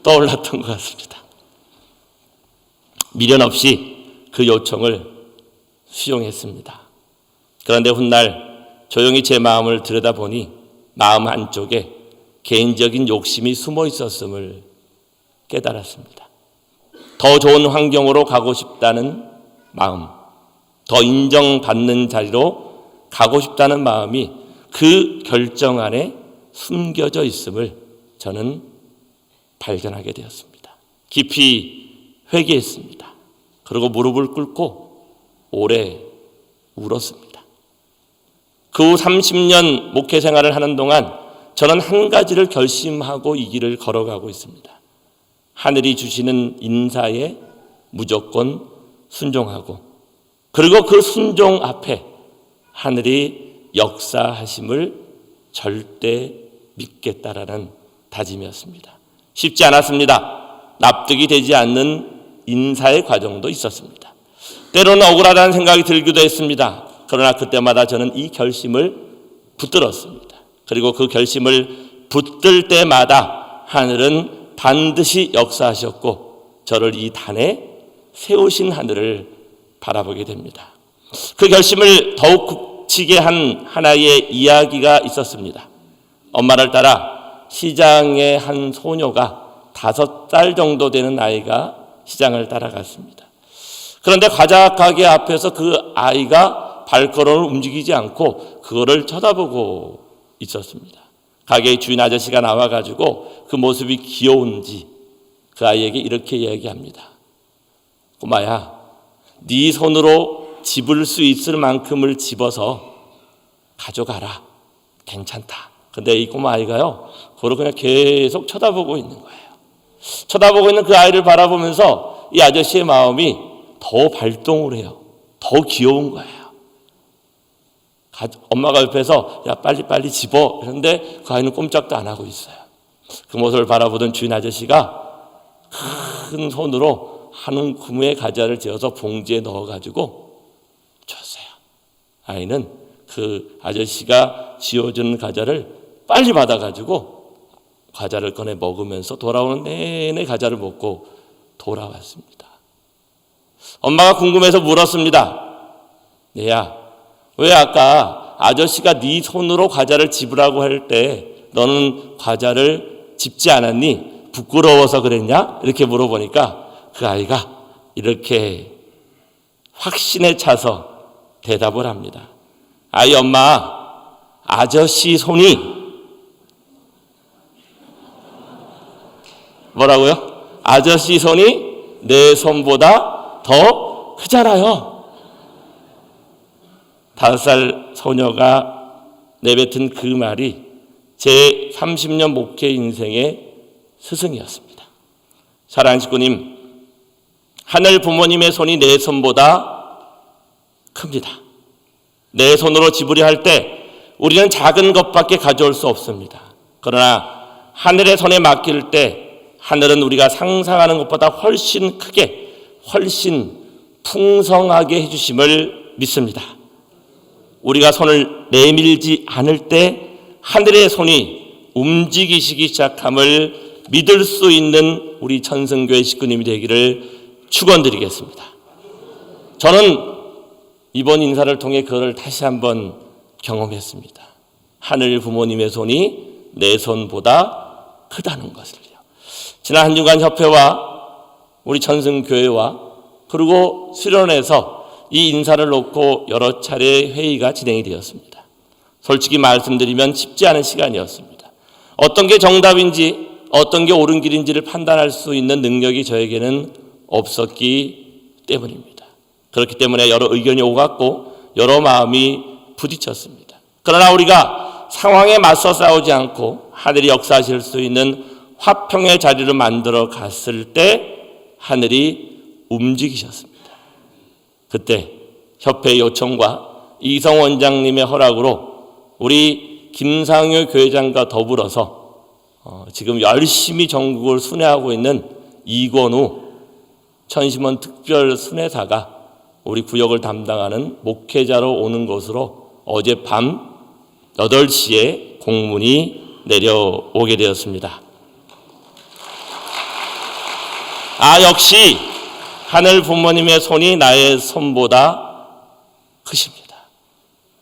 떠올랐던 것 같습니다. 미련 없이 그 요청을 수용했습니다. 그런데 훗날 조용히 제 마음을 들여다보니 마음 한쪽에 개인적인 욕심이 숨어 있었음을 깨달았습니다. 더 좋은 환경으로 가고 싶다는 마음, 더 인정받는 자리로 가고 싶다는 마음이 그 결정 안에 숨겨져 있음을 저는 발견하게 되었습니다. 깊이 회개했습니다. 그리고 무릎을 꿇고 오래 울었습니다. 그 후 30년 목회 생활을 하는 동안 저는 한 가지를 결심하고 이 길을 걸어가고 있습니다. 하늘이 주시는 인사에 무조건 순종하고 그리고 그 순종 앞에 하늘이 역사하심을 절대 믿겠다라는 다짐이었습니다. 쉽지 않았습니다. 납득이 되지 않는 인사의 과정도 있었습니다. 때로는 억울하다는 생각이 들기도 했습니다. 그러나 그때마다 저는 이 결심을 붙들었습니다. 그리고 그 결심을 붙들 때마다 하늘은 반드시 역사하셨고 저를 이 단에 세우신 하늘을 바라보게 됩니다. 그 결심을 더욱 굳히게 한 하나의 이야기가 있었습니다. 엄마를 따라 시장의 한 소녀가 5살 정도 되는 아이가 시장을 따라갔습니다. 그런데 과자 가게 앞에서 그 아이가 발걸음을 움직이지 않고 그거를 쳐다보고 있었습니다. 가게의 주인 아저씨가 나와가지고 그 모습이 귀여운지 그 아이에게 이렇게 이야기합니다. 꼬마야, 네 손으로 집을 수 있을 만큼을 집어서 가져가라. 괜찮다. 근데 이 꼬마 아이가요, 그걸 그냥 계속 쳐다보고 있는 거예요. 쳐다보고 있는 그 아이를 바라보면서 이 아저씨의 마음이 더 발동을 해요. 더 귀여운 거예요. 엄마가 옆에서 야 빨리 집어. 그런데 그 아이는 꼼짝도 안 하고 있어요. 그 모습을 바라보던 주인 아저씨가 큰 손으로 한 움큼의 과자를 지어서 봉지에 넣어가지고 줬어요. 아이는 그 아저씨가 지어준 과자를 빨리 받아가지고 과자를 꺼내 먹으면서 돌아오는 내내 과자를 먹고 돌아왔습니다. 엄마가 궁금해서 물었습니다. 얘야, 왜 아까 아저씨가 네 손으로 과자를 집으라고 할 때 너는 과자를 집지 않았니? 부끄러워서 그랬냐? 이렇게 물어보니까 그 아이가 이렇게 확신에 차서 대답을 합니다. 아이 엄마, 아저씨 손이 뭐라고요? 아저씨 손이 내 손보다 더 크잖아요. 5살 소녀가 내뱉은 그 말이 제 30년 목회 인생의 스승이었습니다. 사랑하는 식구님, 하늘 부모님의 손이 내 손보다 큽니다. 내 손으로 지불이할 때 우리는 작은 것밖에 가져올 수 없습니다. 그러나 하늘의 손에 맡길 때 하늘은 우리가 상상하는 것보다 훨씬 크게, 훨씬 풍성하게 해주심을 믿습니다. 우리가 손을 내밀지 않을 때 하늘의 손이 움직이시기 시작함을 믿을 수 있는 우리 천성교회 식구님이 되기를 축원드리겠습니다. 저는 이번 인사를 통해 그걸 다시 한번 경험했습니다. 하늘 부모님의 손이 내 손보다 크다는 것을요. 지난 한 주간 협회와 우리 천성교회와 그리고 수련회에서 이 인사를 놓고 여러 차례 회의가 진행이 되었습니다. 솔직히 말씀드리면 쉽지 않은 시간이었습니다. 어떤 게 정답인지 어떤 게 옳은 길인지를 판단할 수 있는 능력이 저에게는 없었기 때문입니다. 그렇기 때문에 여러 의견이 오갔고 여러 마음이 부딪혔습니다. 그러나 우리가 상황에 맞서 싸우지 않고 하늘이 역사하실 수 있는 화평의 자리를 만들어 갔을 때 하늘이 움직이셨습니다. 그때 협회 요청과 이성 원장님의 허락으로 우리 김상효 교회장과 더불어서 지금 열심히 전국을 순회하고 있는 이권우 천심원 특별 순회사가 우리 구역을 담당하는 목회자로 오는 것으로 어젯밤 8시에 공문이 내려오게 되었습니다. 역시 하늘 부모님의 손이 나의 손보다 크십니다.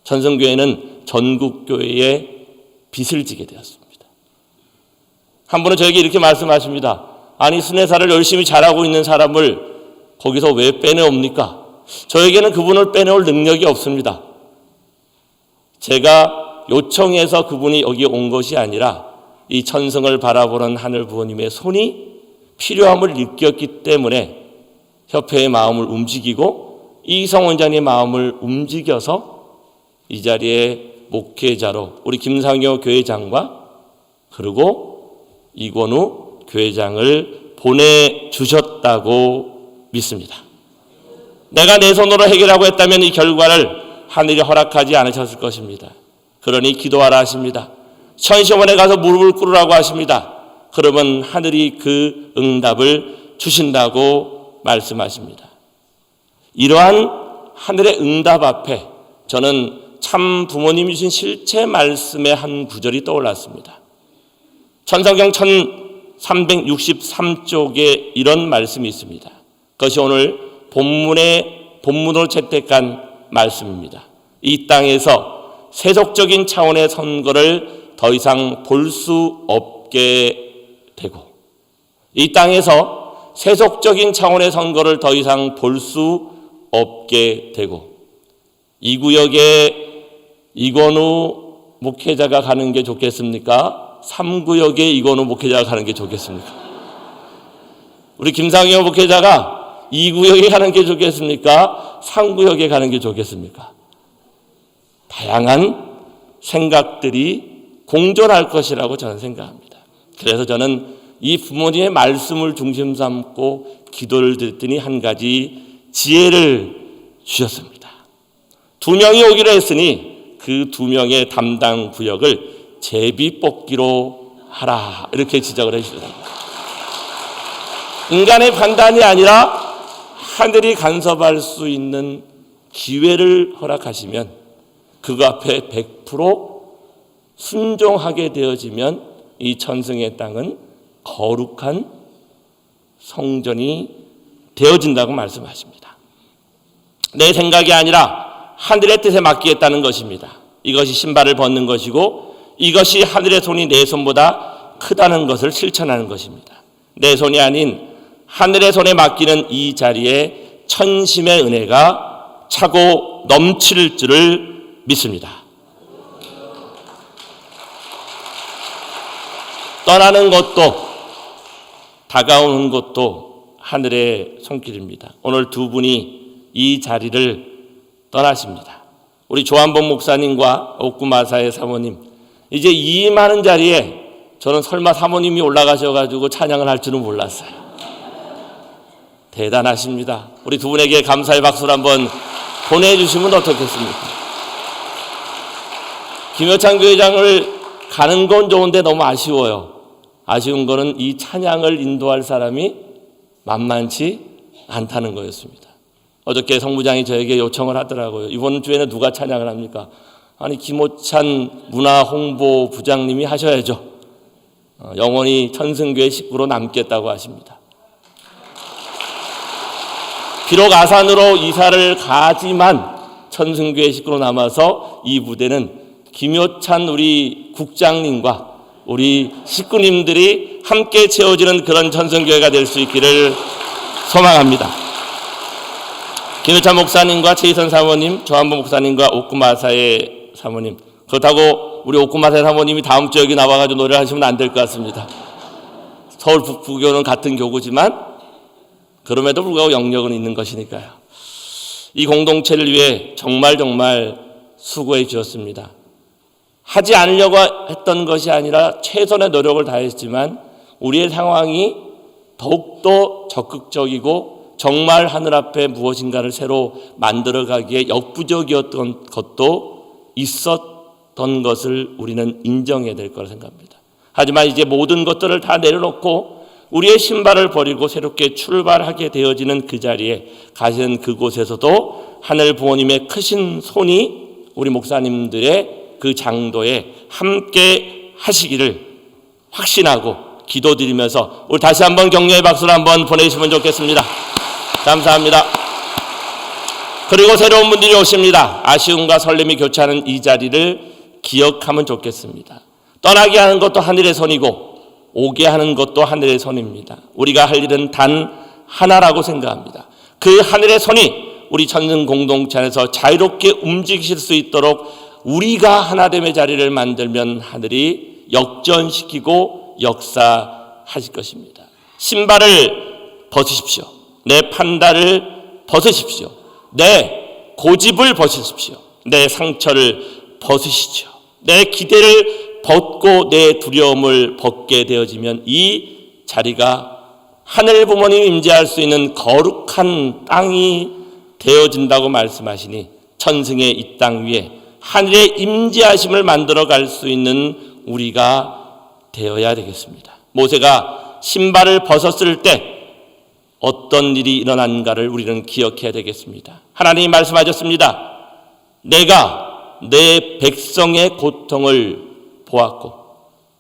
천성교회는 전국교회에 빚을 지게 되었습니다. 한 분은 저에게 이렇게 말씀하십니다. 아니 순회사를 열심히 잘하고 있는 사람을 거기서 왜 빼내옵니까? 저에게는 그분을 빼내올 능력이 없습니다. 제가 요청해서 그분이 여기 온 것이 아니라 이 천성을 바라보는 하늘 부모님의 손이 필요함을 느꼈기 때문에 협회의 마음을 움직이고 이성 원장의 마음을 움직여서 이 자리에 목회자로 우리 김상효 교회장과 그리고 이권우 교회장을 보내주셨다고 믿습니다. 내가 내 손으로 해결하고 했다면 이 결과를 하늘이 허락하지 않으셨을 것입니다. 그러니 기도하라 하십니다. 천시원에 가서 무릎을 꿇으라고 하십니다. 그러면 하늘이 그 응답을 주신다고 말씀하십니다. 이러한 하늘의 응답 앞에 저는 참 부모님이 주신 실체 말씀의 한 구절이 떠올랐습니다. 천성경 1363쪽에 이런 말씀이 있습니다. 그것이 오늘 본문으로 채택한 말씀입니다. 이 땅에서 세속적인 차원의 선거를 더 이상 볼 수 없게 되고 이 땅에서 세속적인 차원의 선거를 더 이상 볼 수 없게 되고 이 구역에 이권우 목회자가 가는 게 좋겠습니까? 3구역에 이권우 목회자가 가는 게 좋겠습니까? 우리 김상효 목회자가 2구역에 가는 게 좋겠습니까? 3구역에 가는 게 좋겠습니까? 다양한 생각들이 공존할 것이라고 저는 생각합니다. 그래서 저는 이 부모님의 말씀을 중심 삼고 기도를 드렸더니 한 가지 지혜를 주셨습니다. 2명이 오기로 했으니 그 2명의 담당 구역을 제비 뽑기로 하라 이렇게 지적을 해주셨습니다. 인간의 판단이 아니라 하늘이 간섭할 수 있는 기회를 허락하시면 그거 앞에 100% 순종하게 되어지면 이 천성의 땅은 거룩한 성전이 되어진다고 말씀하십니다. 내 생각이 아니라 하늘의 뜻에 맡기겠다는 것입니다. 이것이 신발을 벗는 것이고 이것이 하늘의 손이 내 손보다 크다는 것을 실천하는 것입니다. 내 손이 아닌 하늘의 손에 맡기는 이 자리에 천심의 은혜가 차고 넘칠 줄을 믿습니다. 떠나는 것도 다가오는 것도 하늘의 손길입니다. 오늘 두 분이 이 자리를 떠나십니다. 우리 조한범 목사님과 옥구마사의 사모님, 이제 이 많은 자리에 저는 설마 사모님이 올라가셔가지고 찬양을 할 줄은 몰랐어요. 대단하십니다. 우리 두 분에게 감사의 박수를 한번 보내주시면 어떻겠습니까? 김효찬 교회장을 가는 건 좋은데 너무 아쉬워요. 아쉬운 거는 이 찬양을 인도할 사람이 만만치 않다는 거였습니다. 어저께 성부장이 저에게 요청을 하더라고요. 이번 주에는 누가 찬양을 합니까? 아니, 김호찬 문화홍보부장님이 하셔야죠. 영원히 천승교회 식구로 남겠다고 하십니다. 비록 아산으로 이사를 가지만 천승교회 식구로 남아서 이 무대는 김효찬 우리 국장님과 우리 식구님들이 함께 채워지는 그런 천승교회가 될 수 있기를 소망합니다. 김효찬 목사님과 최희선 사모님, 조한범 목사님과 옥구마사의 사모님, 그렇다고 우리 옥구마사의 사모님이 다음 주 여기 나와가지고 노래를 하시면 안 될 것 같습니다. 서울 북부교는 같은 교구지만 그럼에도 불구하고 영역은 있는 것이니까요. 이 공동체를 위해 정말 수고해 주셨습니다. 하지 않으려고 했던 것이 아니라 최선의 노력을 다했지만 우리의 상황이 더욱더 적극적이고 정말 하늘 앞에 무엇인가를 새로 만들어가기에 역부족이었던 것도 있었던 것을 우리는 인정해야 될 거라 생각합니다. 하지만 이제 모든 것들을 다 내려놓고 우리의 신발을 버리고 새롭게 출발하게 되어지는 그 자리에 가시는 그곳에서도 하늘 부모님의 크신 손이 우리 목사님들의 그 장도에 함께 하시기를 확신하고 기도드리면서 우리 다시 한번 격려의 박수를 한번 보내주시면 좋겠습니다. 감사합니다. 그리고 새로운 분들이 오십니다. 아쉬움과 설렘이 교차하는 이 자리를 기억하면 좋겠습니다. 떠나게 하는 것도 하늘의 손이고 오게 하는 것도 하늘의 손입니다. 우리가 할 일은 단 하나라고 생각합니다. 그 하늘의 손이 우리 천승 공동체 안에서 자유롭게 움직이실 수 있도록 우리가 하나됨의 자리를 만들면 하늘이 역전시키고 역사하실 것입니다. 신발을 벗으십시오. 내 판단을 벗으십시오. 내 고집을 벗으십시오. 내 상처를 벗으시죠. 내 기대를 벗고 내 두려움을 벗게 되어지면 이 자리가 하늘 부모님이 임재할 수 있는 거룩한 땅이 되어진다고 말씀하시니 천승의 이 땅 위에 하늘의 임재하심을 만들어갈 수 있는 우리가 되어야 되겠습니다. 모세가 신발을 벗었을 때 어떤 일이 일어난가를 우리는 기억해야 되겠습니다. 하나님이 말씀하셨습니다. 내가 내 백성의 고통을 보았고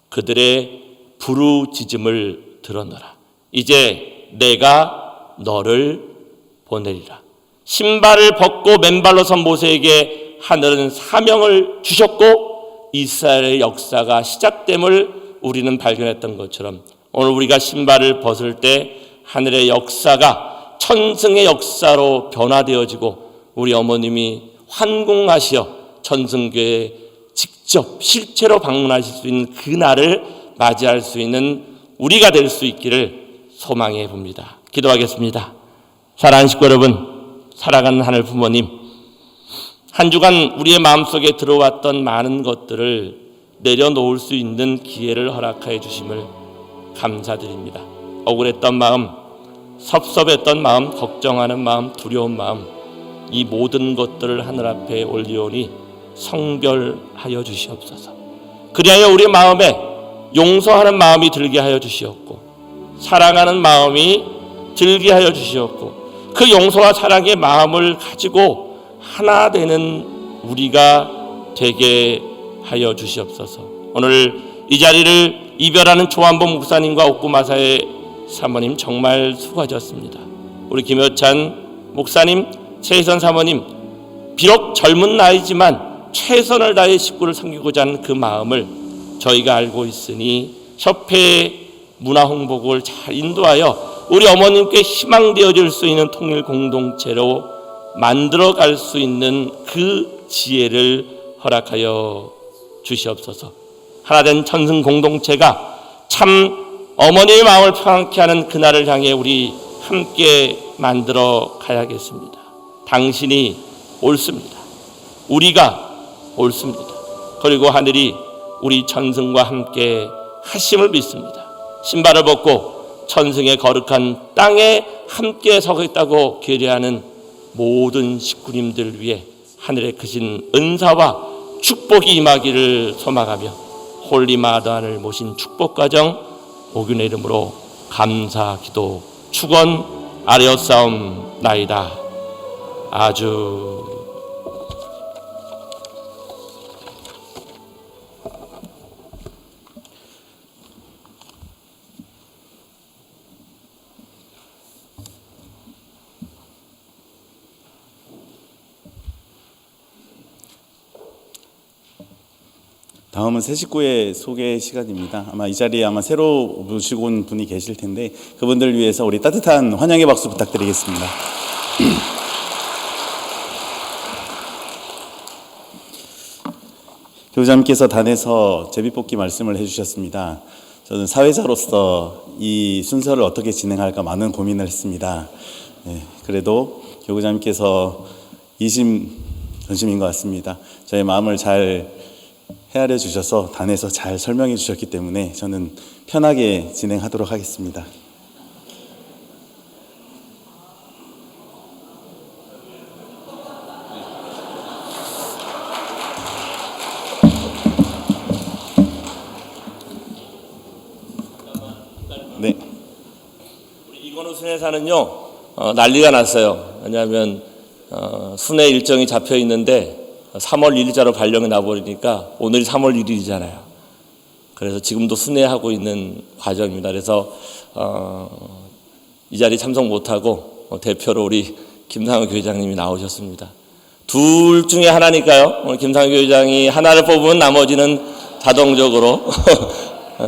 그들의 부르짖음을 들었노라. 이제 내가 너를 보내리라. 신발을 벗고 맨발로 선 모세에게 하늘은 사명을 주셨고 이스라엘의 역사가 시작됨을 우리는 발견했던 것처럼 오늘 우리가 신발을 벗을 때 하늘의 역사가 천승의 역사로 변화되어지고 우리 어머님이 환궁하시어 천승교회에 직접 실제로 방문하실 수 있는 그날을 맞이할 수 있는 우리가 될 수 있기를 소망해 봅니다. 기도하겠습니다. 사랑하는 식구 여러분, 살아가는 하늘 부모님, 한 주간 우리의 마음속에 들어왔던 많은 것들을 내려놓을 수 있는 기회를 허락하여 주심을 감사드립니다. 억울했던 마음, 섭섭했던 마음, 걱정하는 마음, 두려운 마음, 이 모든 것들을 하늘 앞에 올리오니 성별하여 주시옵소서. 그리하여 우리 마음에 용서하는 마음이 들게 하여 주시옵고 사랑하는 마음이 들게 하여 주시옵고 그 용서와 사랑의 마음을 가지고 하나 되는 우리가 되게 하여 주시옵소서. 오늘 이 자리를 이별하는 조한범 목사님과 옥구마사의 사모님 정말 수고하셨습니다. 우리 김효찬 목사님, 최희선 사모님, 비록 젊은 나이지만 최선을 다해 식구를 섬기고자 하는 그 마음을 저희가 알고 있으니 협회 문화홍보국을 잘 인도하여 우리 어머님께 희망되어질 수 있는 통일 공동체로 만들어갈 수 있는 그 지혜를 허락하여 주시옵소서. 하나된 천승 공동체가 참 어머니의 마음을 편안케 하는 그날을 향해 우리 함께 만들어 가야겠습니다. 당신이 옳습니다. 우리가 옳습니다. 그리고 하늘이 우리 천승과 함께 하심을 믿습니다. 신발을 벗고 천승의 거룩한 땅에 함께 서겠다고 계례하는 모든 식구님들 위해 하늘의 크신 은사와 축복이 임하기를 소망하며 홀리마다를 모신 축복가정 오균의 이름으로 감사 기도 축원 아뢰었사옵나이다. 아주 다음은 새 식구의 소개 시간입니다. 아마 이 자리에 새로 모시고 온 분이 계실 텐데 그분들 위해서 우리 따뜻한 환영의 박수 부탁드리겠습니다. 교장님께서 단에서 제비뽑기 말씀을 해주셨습니다. 저는 사회자로서 이 순서를 어떻게 진행할까 많은 고민을 했습니다. 그래도 교장님께서 이심전심인 것 같습니다. 저의 마음을 잘 헤아려 주셔서 단에서 잘 설명해 주셨기 때문에 저는 편하게 진행하도록 하겠습니다. 네. 우리 이건우 순회사는요 난리가 났어요. 왜냐하면 순회 일정이 잡혀 있는데 3월 1일자로 발령이 나버리니까 오늘이 3월 1일이잖아요. 그래서 지금도 순회하고 있는 과정입니다. 그래서 이 자리에 참석 못하고 대표로 우리 김상우 교회장님이 나오셨습니다. 둘 중에 하나니까요. 오늘 김상우 교회장이 하나를 뽑으면 나머지는 자동적으로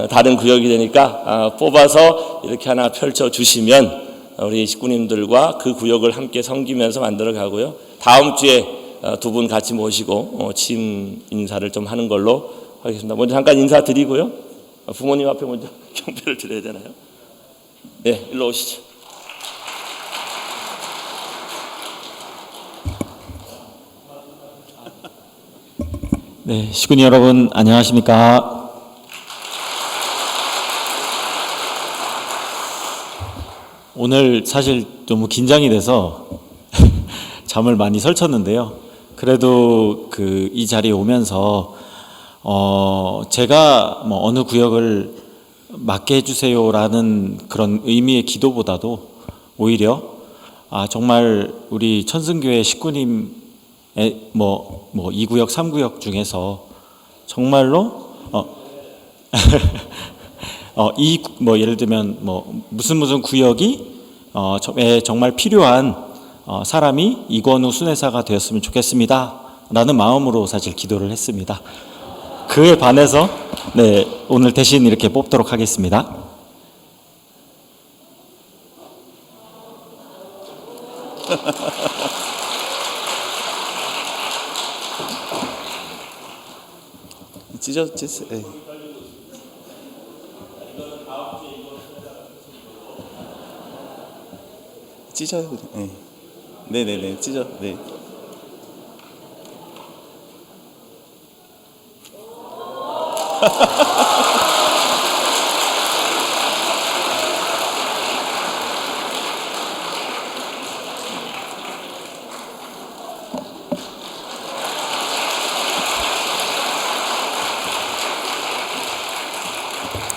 다른 구역이 되니까 뽑아서 이렇게 하나 펼쳐주시면 우리 식구님들과 그 구역을 함께 섬기면서 만들어 가고요. 다음 주에 두 분 같이 모시고 취임 인사를 좀 하는 걸로 하겠습니다. 먼저 잠깐 인사드리고요. 부모님 앞에 먼저 경배를 드려야 되나요? 네, 일로 오시죠. 네, 식구님 여러분 안녕하십니까? 오늘 사실 너무 긴장이 돼서 잠을 많이 설쳤는데요. 그래도 이 자리에 오면서 제가 어느 구역을 맡게 해주세요라는 그런 의미의 기도보다도 오히려 정말 우리 천승교회 식구님의 2구역, 3구역 중에서 정말로 예를 들면 무슨 구역이 정말 필요한 사람이 이건우 순회사가 되었으면 좋겠습니다 라는 마음으로 사실 기도를 했습니다. 그에 반해서 오늘 대신 이렇게 뽑도록 하겠습니다. 찢었어요. 찢어요. 네네네, 찢어. 네.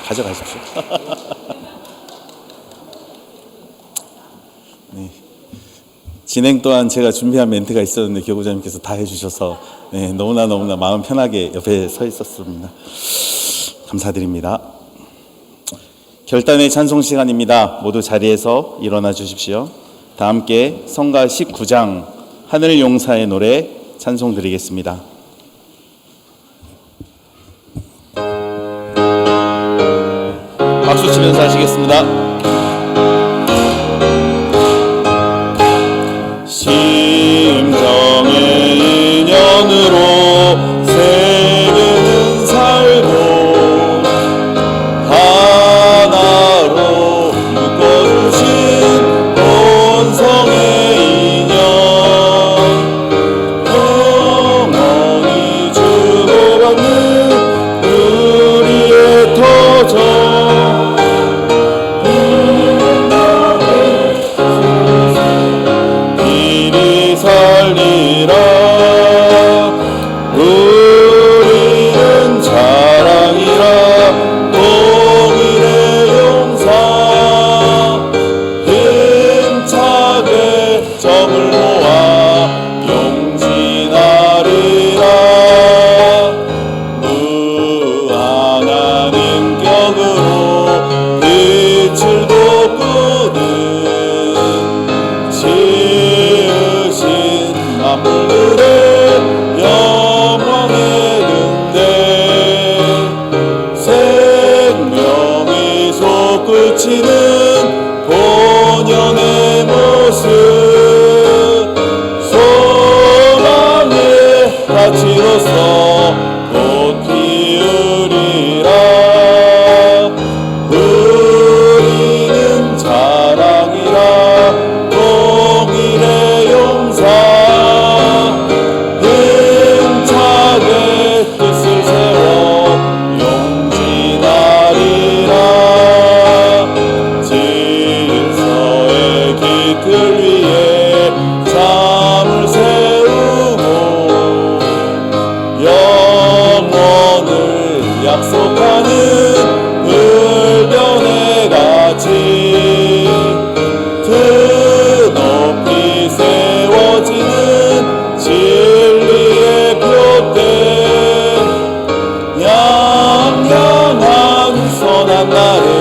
가져가십시오. 네. 진행 또한 제가 준비한 멘트가 있었는데 교구장님께서 다 해주셔서 너무나 마음 편하게 옆에 서 있었습니다. 감사드립니다. 결단의 찬송 시간입니다. 모두 자리에서 일어나 주십시오. 다 함께 성가 19장 하늘 용사의 노래 찬송 드리겠습니다. 박수 치면서 하시겠습니다. 심정의 인연으로 세계는 살고 약속하는 불변의 가치 드높이 세워지는 진리의 표대 양양한 선한 날을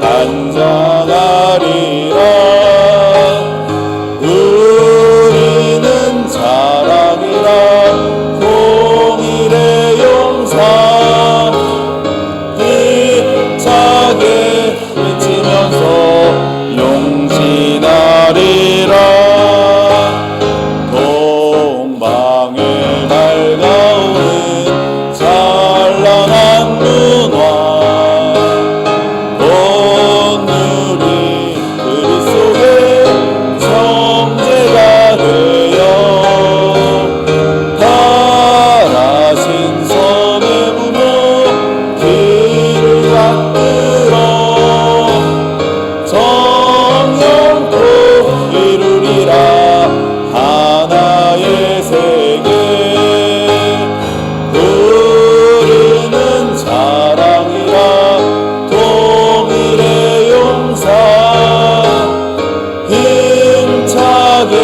단장하리라 우리는 자랑이라 통일의 용사 힘차게 외치면서 용진하리라 동방에 밝아오는 찬란한 문화 온누리 그리스도의 정제가 되어 달하신 섬의 부모 길을 받들어 정령토 이루리라 하나의 세계 우리는 자랑이라 통일의 용사 힘차게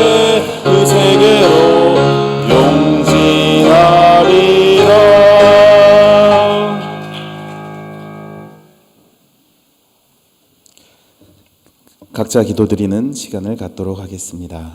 그 세계로 용진하리라. 각자 기도드리는 시간을 갖도록 하겠습니다.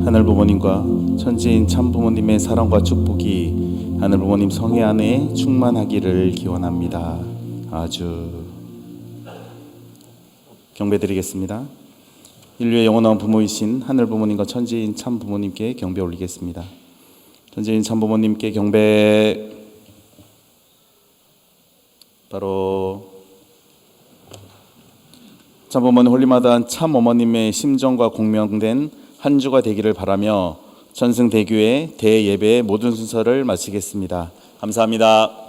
하늘 부모님과 천지인 참 부모님의 사랑과 축복이 하늘 부모님 성애 안에 충만하기를 기원합니다. 아주 경배드리겠습니다. 인류의 영원한 부모이신 하늘 부모님과 천지인 참 부모님께 경배 올리겠습니다. 천지인 참 부모님께 경배. 바로 참 부모님 홀리마다한 참 어머님의 심정과 공명된 한 주가 되기를 바라며 전승대교의 대예배의 모든 순서를 마치겠습니다. 감사합니다.